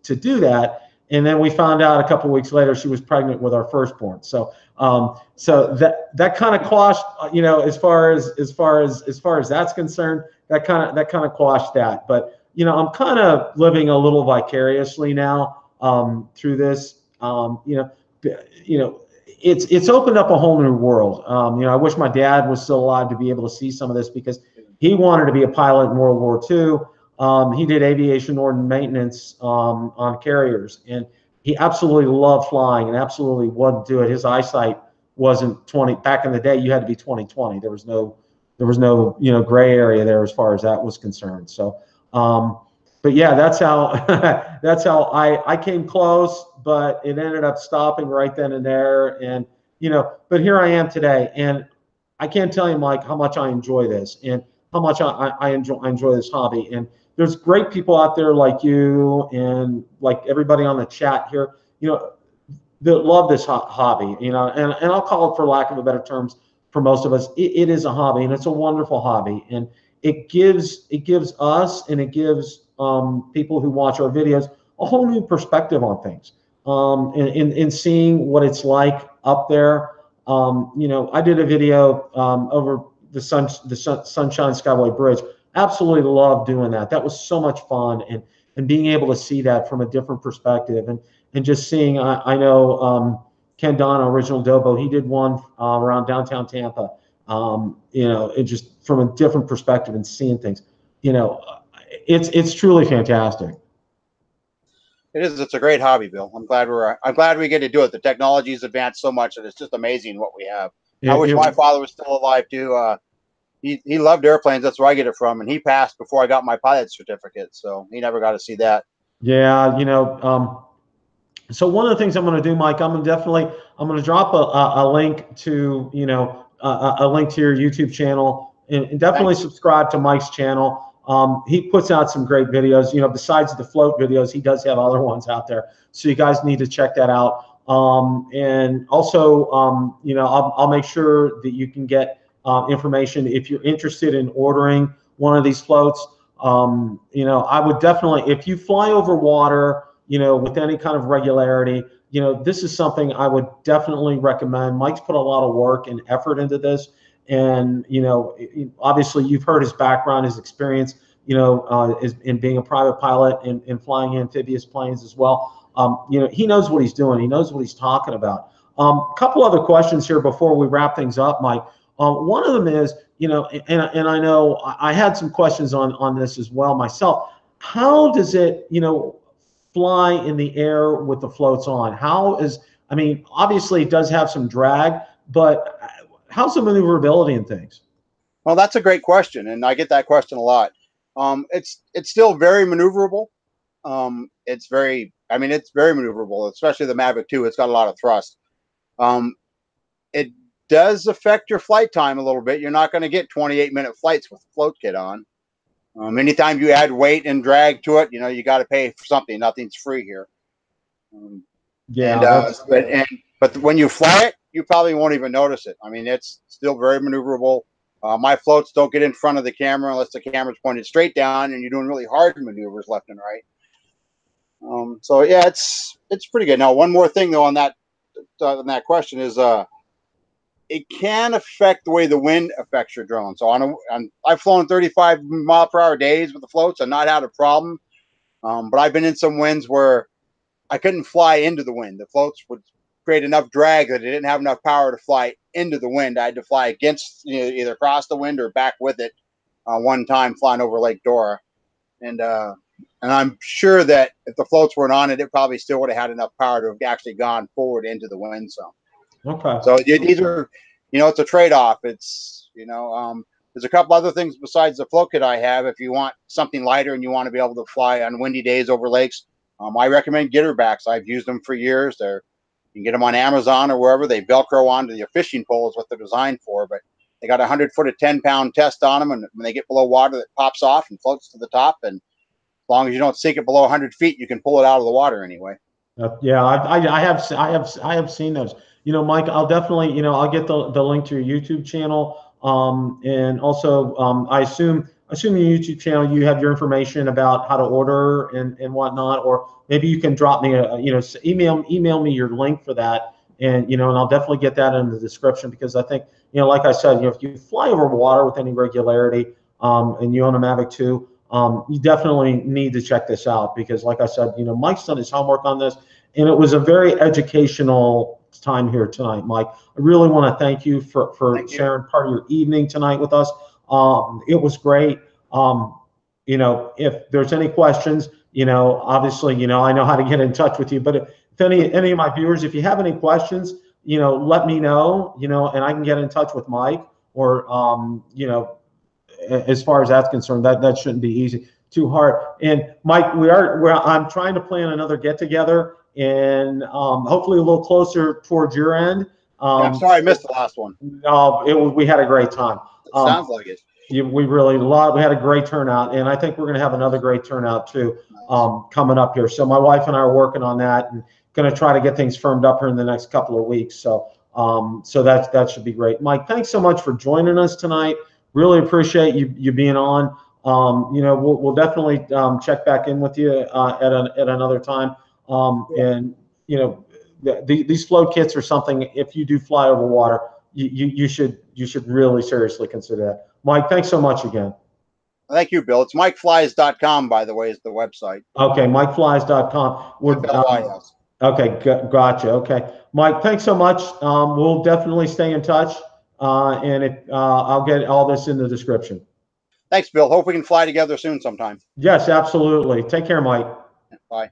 S1: to do that. And then we found out a couple of weeks later she was pregnant with our firstborn. So that kind of quashed, as far as that's concerned, that kind of quashed that. But I'm kind of living a little vicariously now through this. It's opened up a whole new world. I wish my dad was still alive to be able to see some of this because he wanted to be a pilot in World War II. He did aviation ordnance maintenance on carriers, and he absolutely loved flying and absolutely wanted to do it. His eyesight wasn't 20 back in the day. You had to be 20/20. There was no gray area there as far as that was concerned. So. But yeah, that's how I came close, but it ended up stopping right then and there. And but here I am today, and I can't tell you, Mike, how much I enjoy this and how much I enjoy this hobby. And there's great people out there like you and like everybody on the chat here, that love this hobby. And I'll call it, for lack of a better terms, for most of us, it is a hobby, and it's a wonderful hobby. And it gives us, and it gives people who watch our videos a whole new perspective on things, in seeing what it's like up there. I did a video over the Sunshine Skyway Bridge. Absolutely loved doing that. That was so much fun, and being able to see that from a different perspective, and just seeing. I know Ken Donna, Original Dobo, he did one around downtown Tampa. It just from a different perspective and seeing things, it's truly fantastic.
S2: It is. It's a great hobby, Bill. I'm glad we get to do it. The technology's advanced so much that it's just amazing what we have. I wish my father was still alive too. He loved airplanes. That's where I get it from, and he passed before I got my pilot certificate, so he never got to see that.
S1: Yeah, so one of the things I'm going to do, Mike, I'm going to drop a link to a link to your YouTube channel, and definitely subscribe to Mike's channel. He puts out some great videos. Besides the float videos, he does have other ones out there. So you guys need to check that out. And also, I'll make sure that you can get information if you're interested in ordering one of these floats. I would definitely, if you fly over water, with any kind of regularity, this is something I would definitely recommend. Mike's put a lot of work and effort into this. And, obviously you've heard his background, his experience, in being a private pilot and flying amphibious planes as well. You know, he knows what he's doing. He knows what he's talking about. A couple other questions here before we wrap things up, Mike. One of them is, you know, and I know I had some questions on this as well myself. How does it, you know, fly in the air with the floats on? How is, I mean, obviously it does have some drag, but how's the maneuverability and things?
S2: Well, that's a great question, and I get that question a lot. It's still very maneuverable. It's very, I mean, it's very maneuverable, especially the Mavic 2. It's got a lot of thrust. It does affect your flight time a little bit. You're not going to get 28-minute flights with the float kit on. Anytime you add weight and drag to it, you know, you got to pay for something. Nothing's free here.
S1: Yeah,
S2: but when you fly it, you probably won't even notice it. I mean, it's still very maneuverable. My floats don't get in front of the camera unless the camera's pointed straight down and you're doing really hard maneuvers left and right. So yeah, it's pretty good. Now, one more thing though on that question is it can affect the way the wind affects your drone. So I've flown 35-mile-per-hour days with the floats and not had a problem. But I've been in some winds where I couldn't fly into the wind. The floats would create enough drag that it didn't have enough power to fly into the wind. I had to fly against, you know, either across the wind or back with it. One time flying over Lake Dora, and I'm sure that if the floats weren't on it, it probably still would have had enough power to have actually gone forward into the wind zone.
S1: okay.
S2: So these are, you know, it's a trade-off. It's, you know, there's a couple other things besides the float kit I have. If you want something lighter and you want to be able to fly on windy days over lakes, I recommend Gitterbacks. I've used them for years. You can get them on Amazon or wherever. They Velcro onto your fishing pole is what they're designed for. But they got a 100-foot, a 10-pound test on them, and when they get below water, it pops off and floats to the top. And as long as you don't sink it below 100 feet, you can pull it out of the water anyway.
S1: Yeah, I have seen those. You know, Mike, I'll definitely, you know, I'll get the link to your YouTube channel. And also, I assume your YouTube channel, you have your information about how to order and whatnot, or maybe you can drop me a, you know, email me your link for that, and you know, and I'll definitely get that in the description, because I think, you know, like I said, you know, if you fly over water with any regularity, and you own a Mavic 2, you definitely need to check this out, because like I said, you know, Mike's done his homework on this, and it was a very educational time here tonight, Mike. I really want to thank you for sharing part of your evening tonight with us. It was great. You know, if there's any questions, you know, obviously, you know, I know how to get in touch with you, but if any of my viewers, if you have any questions, you know, let me know, you know, and I can get in touch with Mike, or, you know, as far as that's concerned, that shouldn't be too hard. And Mike, I'm trying to plan another get together, and hopefully a little closer towards your end.
S2: Yeah, I'm sorry I missed the last one.
S1: No, we had a great time.
S2: Sounds like it.
S1: We had a great turnout, and I think we're going to have another great turnout too, coming up here. So my wife and I are working on that, and going to try to get things firmed up here in the next couple of weeks. So so that should be great. Mike, thanks so much for joining us tonight. Really appreciate you being on. You know, we'll definitely check back in with you at another time. And you know, these float kits are something, if you do fly over water, you should really seriously consider that. Mike, thanks so much again.
S2: Thank you, Bill. It's MikeFlies.com, by the way, is the website.
S1: Okay, MikeFlies.com. Okay, gotcha. Okay, Mike, thanks so much. We'll definitely stay in touch, and I'll get all this in the description.
S2: Thanks, Bill. Hope we can fly together soon sometime.
S1: Yes, absolutely. Take care, Mike.
S2: Bye.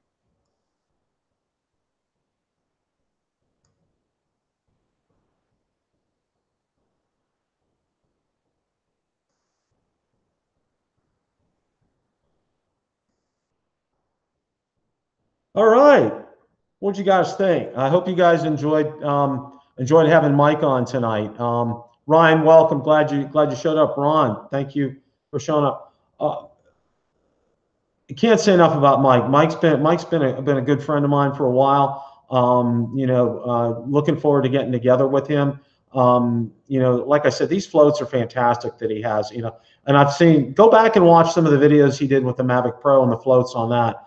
S1: All right. What'd you guys think? I hope you guys enjoyed having Mike on tonight. Ryan, welcome. Glad you showed up. Ron, thank you for showing up. I can't say enough about Mike. Mike's been a good friend of mine for a while. You know, looking forward to getting together with him. You know, like I said, these floats are fantastic that he has. You know, and go back and watch some of the videos he did with the Mavic Pro and the floats on that.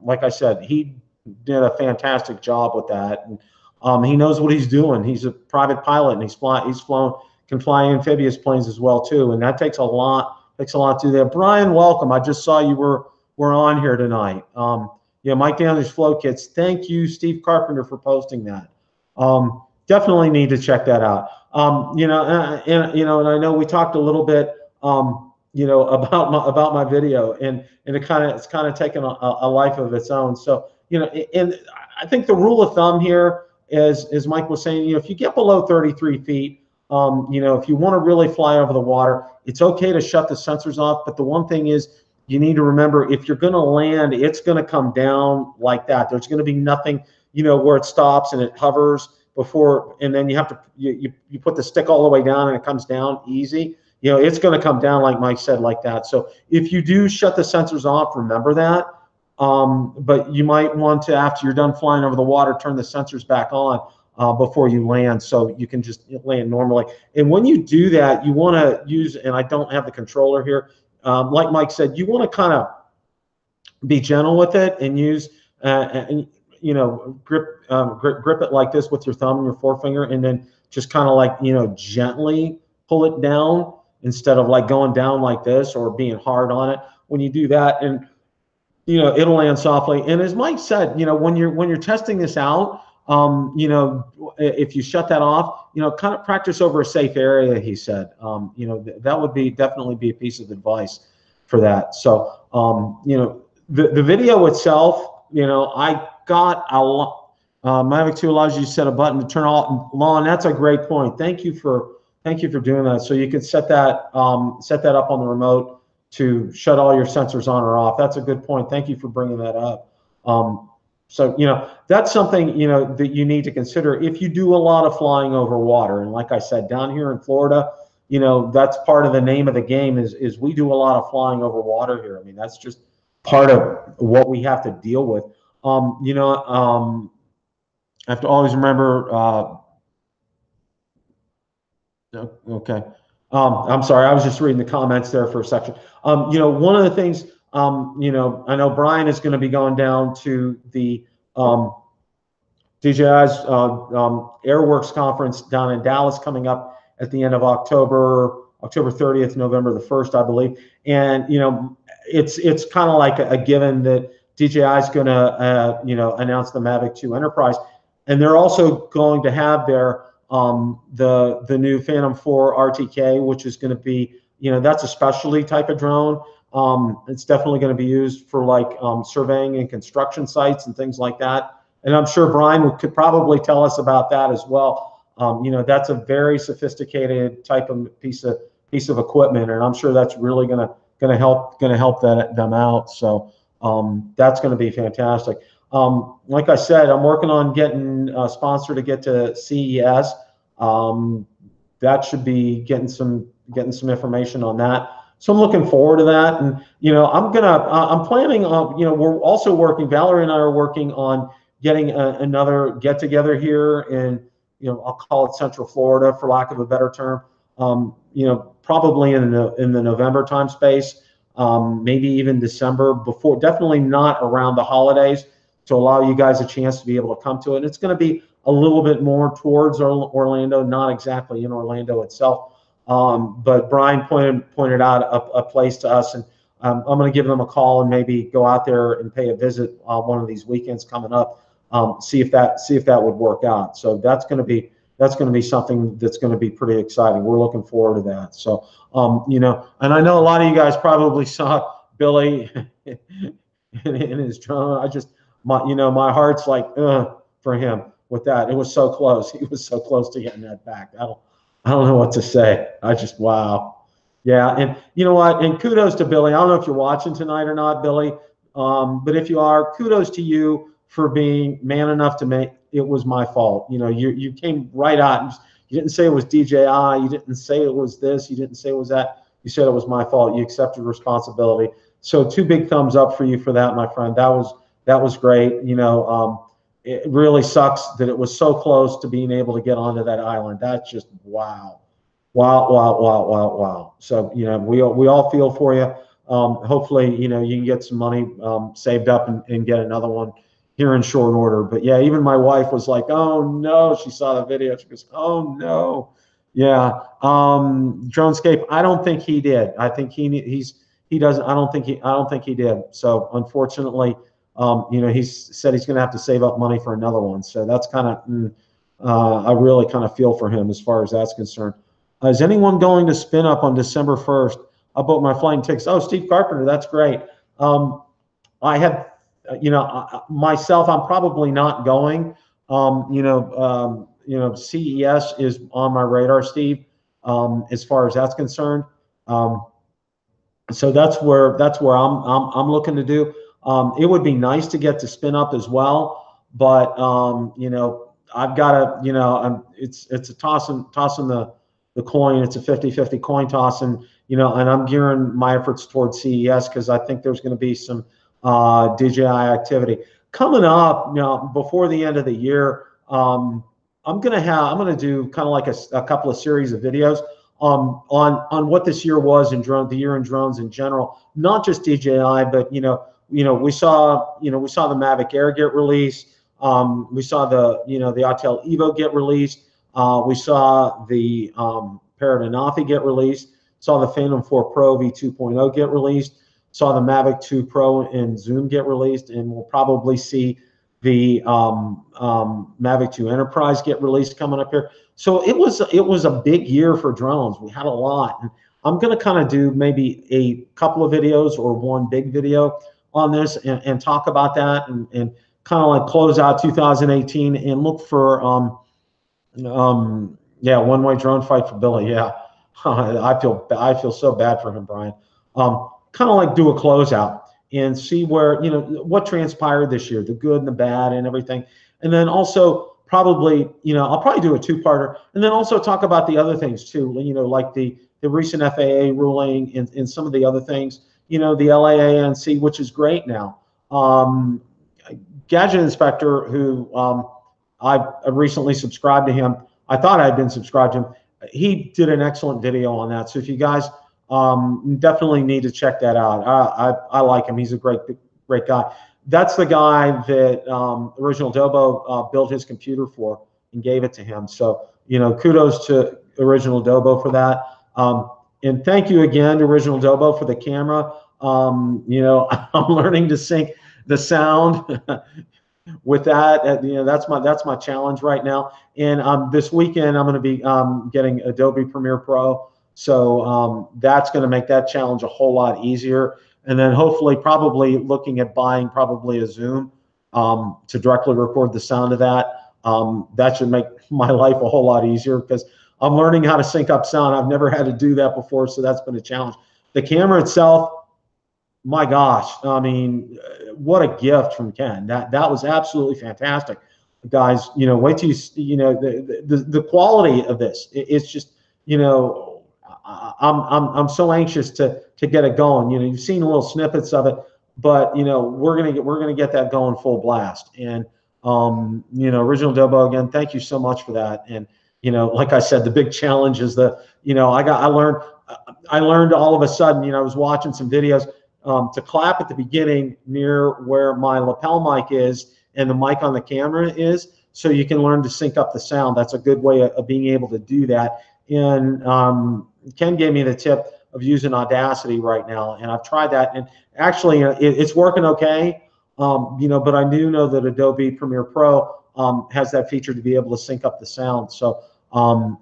S1: Like I said, he did a fantastic job with that, and he knows what he's doing. He's a private pilot, and can fly amphibious planes as well too, and that takes a lot to do that. Brian, welcome. I just saw you were on here tonight. Yeah, Mike Daniels Flow Kits. Thank you, Steve Carpenter, for posting that. Definitely need to check that out. You know, and I know we talked a little bit, you know, about my video, and it's kind of taken a life of its own. So, you know, and I think the rule of thumb here is, as Mike was saying, you know, if you get below 33 feet, you know, if you want to really fly over the water, it's okay to shut the sensors off. But the one thing is, you need to remember, if you're going to land, it's going to come down like that. There's going to be nothing, you know, where it stops and it hovers before, and then you have to, you put the stick all the way down and it comes down easy. You know, it's going to come down, like Mike said, like that. So if you do shut the sensors off, remember that. But you might want to, after you're done flying over the water, turn the sensors back on before you land, so you can just land normally. And when you do that, you want to use, and I don't have the controller here, like Mike said, you want to kind of be gentle with it and use, and, you know, grip it like this with your thumb and your forefinger, and then just kind of like, you know, gently pull it down instead of like going down like this or being hard on it. When you do that, and you know, it'll land softly. And as Mike said, you know, when you're testing this out, you know, if you shut that off, you know, kind of practice over a safe area, he said. You know, that would definitely be a piece of advice for that. So, you know, the video itself, you know, I got a lot. Mavic 2 allows you to set a button to turn off lawn. That's a great point. Thank you for doing that. So you can set that up on the remote to shut all your sensors on or off. That's a good point. Thank you for bringing that up. So, you know, that's something, you know, that you need to consider if you do a lot of flying over water. And like I said, down here in Florida, you know, that's part of the name of the game is we do a lot of flying over water here. I mean, that's just part of what we have to deal with. You know, I have to always remember, okay. I'm sorry, I was just reading the comments there for a second. You know, one of the things, you know, I know Brian is going to be going down to the DJI's Airworks conference down in Dallas coming up at the end of October 30th, November the 1st, I believe. And, you know, it's kind of like a given that DJI is going to, you know, announce the Mavic 2 Enterprise. And they're also going to have their the new Phantom 4 RTK, which is going to be, you know, that's a specialty type of drone. It's definitely going to be used for like surveying and construction sites and things like that. And I'm sure Brian could probably tell us about that as well. You know, that's a very sophisticated type of piece of equipment, and I'm sure that's really going to help them out. So that's going to be fantastic. Like I said, I'm working on getting a sponsor to get to CES. That should be getting some information on that. So I'm looking forward to that. And, you know, I'm planning on, you know, we're also working, Valerie and I are working on getting another get together here in, you know, I'll call it Central Florida for lack of a better term. You know, probably in the November time space, maybe even December, before, definitely not around the holidays, to allow you guys a chance to be able to come to it. And it's going to be a little bit more towards Orlando, not exactly in Orlando itself. But Brian pointed out a place to us, and I'm going to give them a call and maybe go out there and pay a visit one of these weekends coming up. See if that would work out. So that's going to be something that's going to be pretty exciting. We're looking forward to that. So you know, and I know a lot of you guys probably saw Billy in his drone. My heart's like for him with that. It was so close. He was so close to getting that back. I don't know what to say. Wow. Yeah, and you know what? And kudos to Billy. I don't know if you're watching tonight or not, Billy, but if you are, kudos to you for being man enough to make it was my fault. You know, you came right out. And you didn't say it was DJI. You didn't say it was this. You didn't say it was that. You said it was my fault. You accepted responsibility. So 2 big thumbs up for you for that, my friend. That was great. You know, it really sucks that it was so close to being able to get onto that island. That's just wow. So, you know, we all feel for you. Hopefully, you know, you can get some money saved up and get another one here in short order. But yeah, even my wife was like, oh no, she saw the video. She goes, oh no. Yeah. Dronescape, I don't think he did. I think he doesn't, I don't think he did. So unfortunately, You know, he's said he's going to have to save up money for another one. So that's kind of, I really kind of feel for him as far as that's concerned. Is anyone going to spin up on December 1st? I bought my flight tickets. Oh, Steve Carpenter, that's great. I have, you know, myself, I'm probably not going. You know, CES is on my radar, Steve, as far as that's concerned. So that's where I'm looking to do. It would be nice to get to spin up as well, but you know, I've got to, you know, it's a tossing the coin. It's a 50-50 coin toss, and you know, and I'm gearing my efforts towards CES because I think there's going to be some DJI activity coming up. You know, before the end of the year, I'm going to do kind of like a couple of series of videos on what this year was in the year in drones in general, not just DJI, but you know, we saw the Mavic Air get released. We saw the Autel Evo get released. We saw the Parrot Anafi get released. Saw the Phantom 4 Pro V2.0 get released. Saw the Mavic 2 Pro and Zoom get released, and we'll probably see the Mavic 2 Enterprise get released coming up here. So it was a big year for drones. We had a lot. And I'm going to kind of do maybe a couple of videos or one big video on this and talk about that and kind of like close out 2018 and look for yeah, one-way drone fight for Billy. Yeah. I feel so bad for him, Brian. Kind of like do a closeout and see where, you know, what transpired this year, the good and the bad and everything. And then also probably, you know, I'll probably do a two-parter and then also talk about the other things too, you know, like the recent FAA ruling and some of the other things, you know, the LAANC, which is great now. Gadget Inspector, who I've recently subscribed to him. I thought I had been subscribed to him. He did an excellent video on that. So if you guys definitely need to check that out. I like him. He's a great guy. That's the guy that Original Dobo built his computer for and gave it to him. So, you know, kudos to Original Dobo for that. And thank you again to Original Dobo for the camera. You know, I'm learning to sync the sound with that. You know, that's my challenge right now. And this weekend I'm going to be getting Adobe Premiere Pro. So that's going to make that challenge a whole lot easier. And then hopefully probably looking at buying probably a Zoom to directly record the sound of that. That should make my life a whole lot easier because I'm learning how to sync up sound. I've never had to do that before, so that's been a challenge. The camera itself, my gosh, I mean, what a gift from Ken. That was absolutely fantastic. Guys, you know, wait till you know the quality of this. It's just, you know, I'm so anxious to get it going. You know, you've seen little snippets of it, but you know, we're gonna get that going full blast. And you know, Original Dobo, again, thank you so much for that. And you know, like I said, the big challenge is you know, I learned all of a sudden, you know, I was watching some videos to clap at the beginning near where my lapel mic is and the mic on the camera is, so you can learn to sync up the sound. That's a good way of being able to do that. And Ken gave me the tip of using Audacity right now, and I've tried that, and actually it's working okay. You know, but I do know that Adobe Premiere Pro has that feature to be able to sync up the sound. So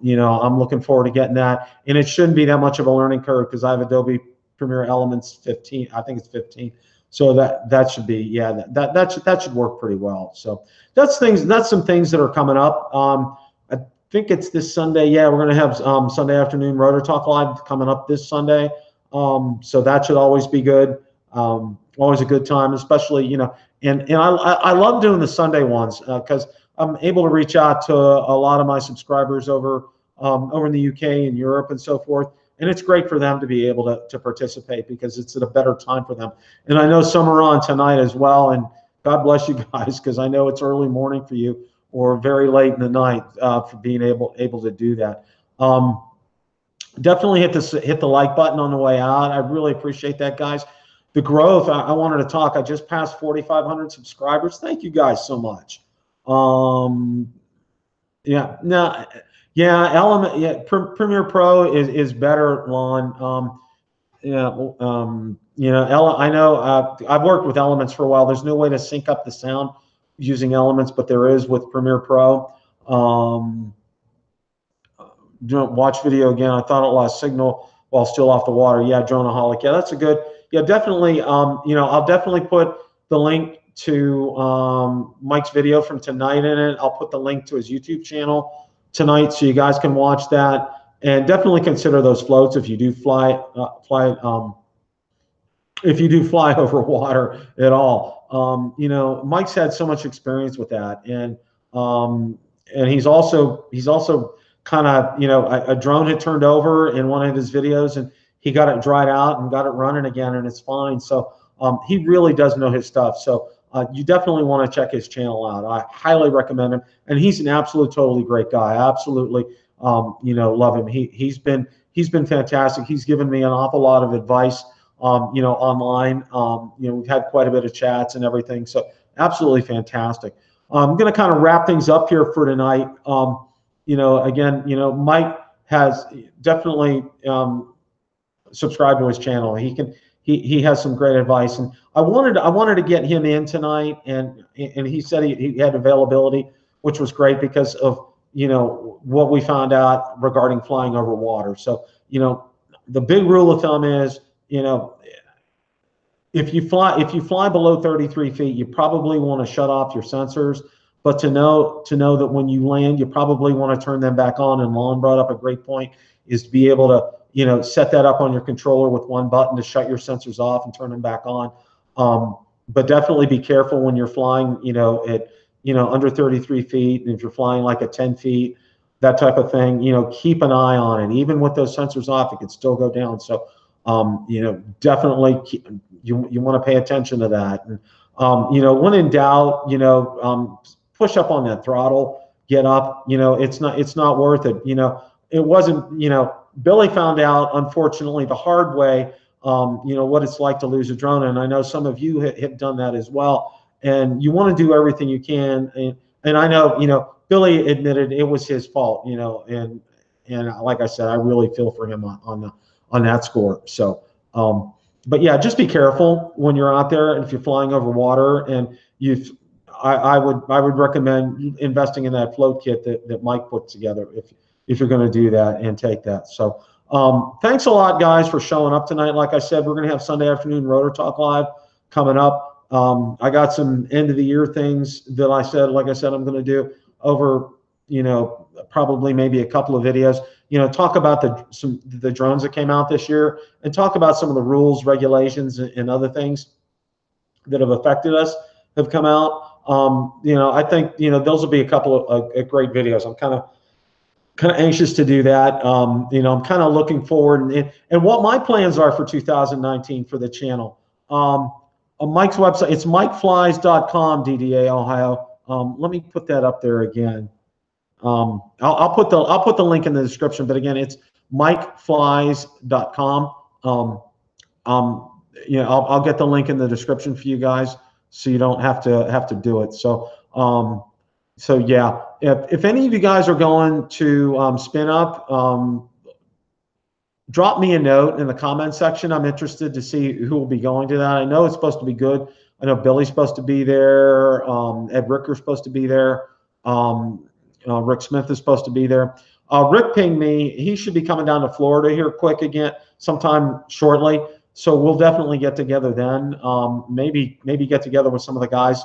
S1: you know, I'm looking forward to getting that, and it shouldn't be that much of a learning curve because I have Adobe Premiere Elements 15. I think it's 15. So that should be, yeah, that should work pretty well. So that's some things that are coming up. I think it's this Sunday. Yeah, we're gonna have Sunday afternoon Rotor Talk Live coming up this Sunday. So that should always be good. Always a good time, especially, you know, and I love doing the Sunday ones because I'm able to reach out to a lot of my subscribers over in the UK and Europe and so forth. And it's great for them to be able to participate because it's at a better time for them. And I know some are on tonight as well. And God bless you guys, because I know it's early morning for you or very late in the night for being able to do that. Definitely hit the like button on the way out. I really appreciate that, guys. The growth, I wanted to talk. I just passed 4,500 subscribers. Thank you guys so much. Yeah, no. Yeah, Premiere Pro is better, Lon. Yeah, I know I've worked with Elements for a while. There's no way to sync up the sound using Elements, but there is with Premiere Pro. Watch video again. I thought it lost signal while still off the water. Yeah, Droneaholic. Yeah, that's a good. Yeah, definitely. I'll definitely put the link to Mike's video from tonight in it. I'll put the link to his YouTube channel tonight so you guys can watch that. And definitely consider those floats if you do fly over water at all. Mike's had so much experience with that, and he's also kind of, a drone had turned over in one of his videos, and he got it dried out and got it running again, and it's fine. So he really does know his stuff. So you definitely want to check his channel out. I highly recommend him, and he's an absolute, totally great guy. I absolutely, love him. He's been fantastic. He's given me an awful lot of advice, online. We've had quite a bit of chats and everything. So absolutely fantastic. I'm going to kind of wrap things up here for tonight. Again, Mike has definitely subscribed to his channel. He has some great advice, and I wanted to get him in tonight, and he said he had availability, which was great because of what we found out regarding flying over water. So the big rule of thumb is if you fly below 33 feet, you probably want to shut off your sensors. But to know that when you land, you probably want to turn them back on. And Lon brought up a great point, is to be able to set that up on your controller with one button to shut your sensors off and turn them back on. But definitely be careful when you're flying, at under 33 feet, and if you're flying like at 10 feet, that type of thing. Keep an eye on it. Even with those sensors off, it could still go down. So definitely you want to pay attention to that. And when in doubt, push up on that throttle, get up. It's not worth it. It wasn't. Billy found out, unfortunately, the hard way, what it's like to lose a drone, and I know some of you have done that as well. And you want to do everything you can, and I know, Billy admitted it was his fault, and like I said, I really feel for him on that score. So, but yeah, just be careful when you're out there, and if you're flying over water, and I would recommend investing in that float kit that Mike put together if you're going to do that and take that. So thanks a lot, guys, for showing up tonight. Like I said, we're going to have Sunday afternoon Rotor Talk Live coming up. I got some end of the year things that like I said, I'm going to do over, probably maybe a couple of videos, talk about the drones that came out this year, and talk about some of the rules, regulations, and other things that have affected us have come out. I think, those will be a couple of great videos. I'm kind of anxious to do that. I'm kind of looking forward, and what my plans are for 2019 for the channel. On Mike's website, it's mikeflies.com, DDA Ohio. Let me put that up there again. I'll put the link in the description, but again, it's mikeflies.com. I'll get the link in the description for you guys, so you don't have to do it. So yeah, if any of you guys are going to spin up, drop me a note in the comment section. I'm interested to see who will be going to that. I know it's supposed to be good. I know Billy's supposed to be there. Ed Ricker's supposed to be there. Rick Smith is supposed to be there. Rick pinged me. He should be coming down to Florida here quick again sometime shortly. So we'll definitely get together then. Maybe get together with some of the guys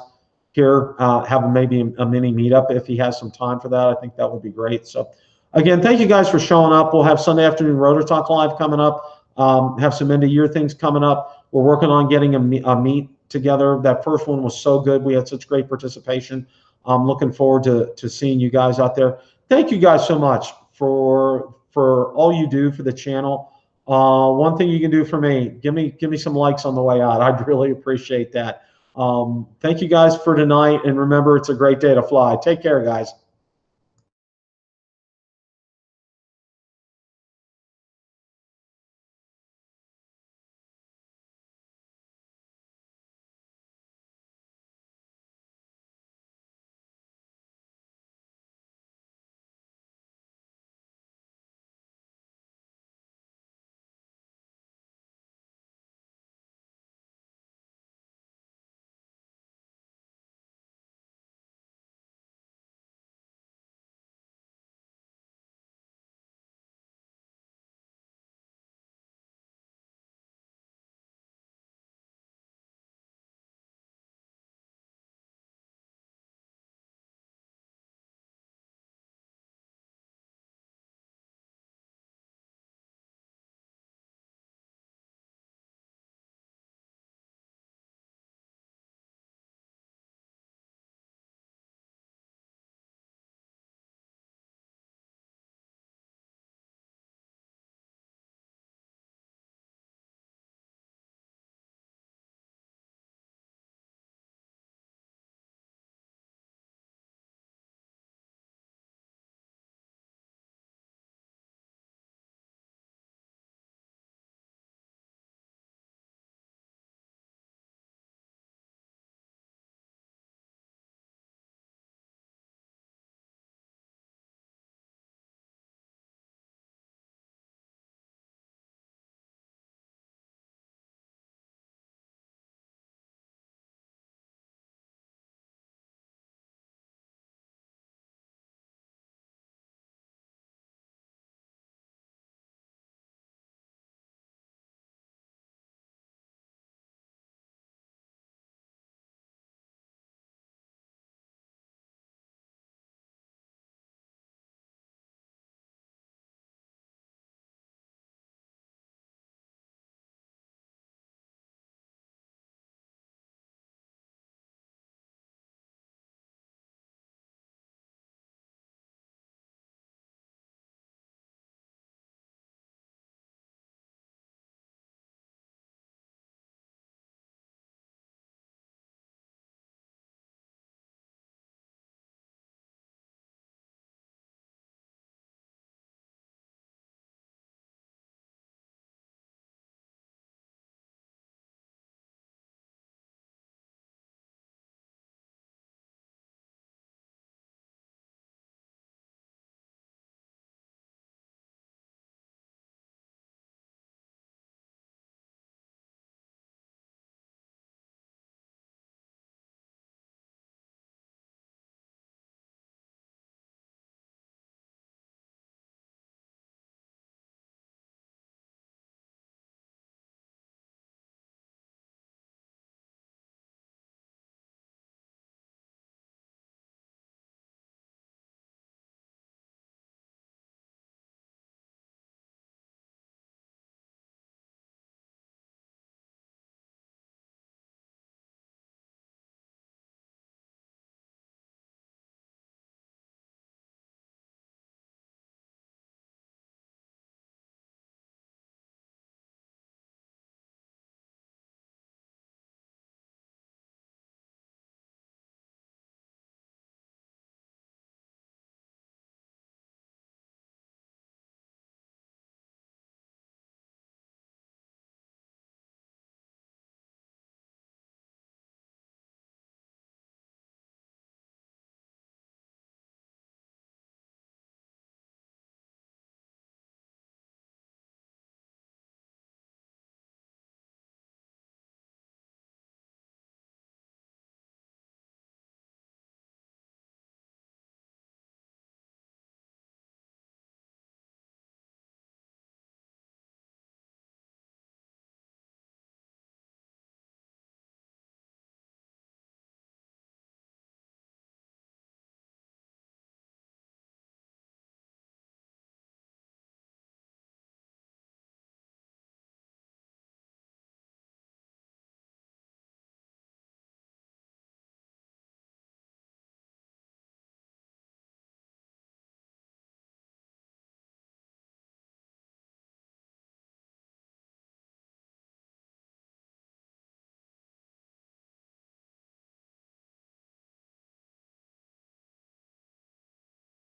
S1: here, have maybe a mini meetup if he has some time for that. I think that would be great. So again, thank you guys for showing up. We'll have Sunday afternoon Rotor Talk Live coming up. Have some end of year things coming up. We're working on getting a meet together. That first one was so good. We had such great participation. I'm looking forward to seeing you guys out there. Thank you guys so much for all you do for the channel. One thing you can do for me, give me some likes on the way out. I'd really appreciate that. Thank you guys for tonight, and remember, it's a great day to fly. Take care, guys.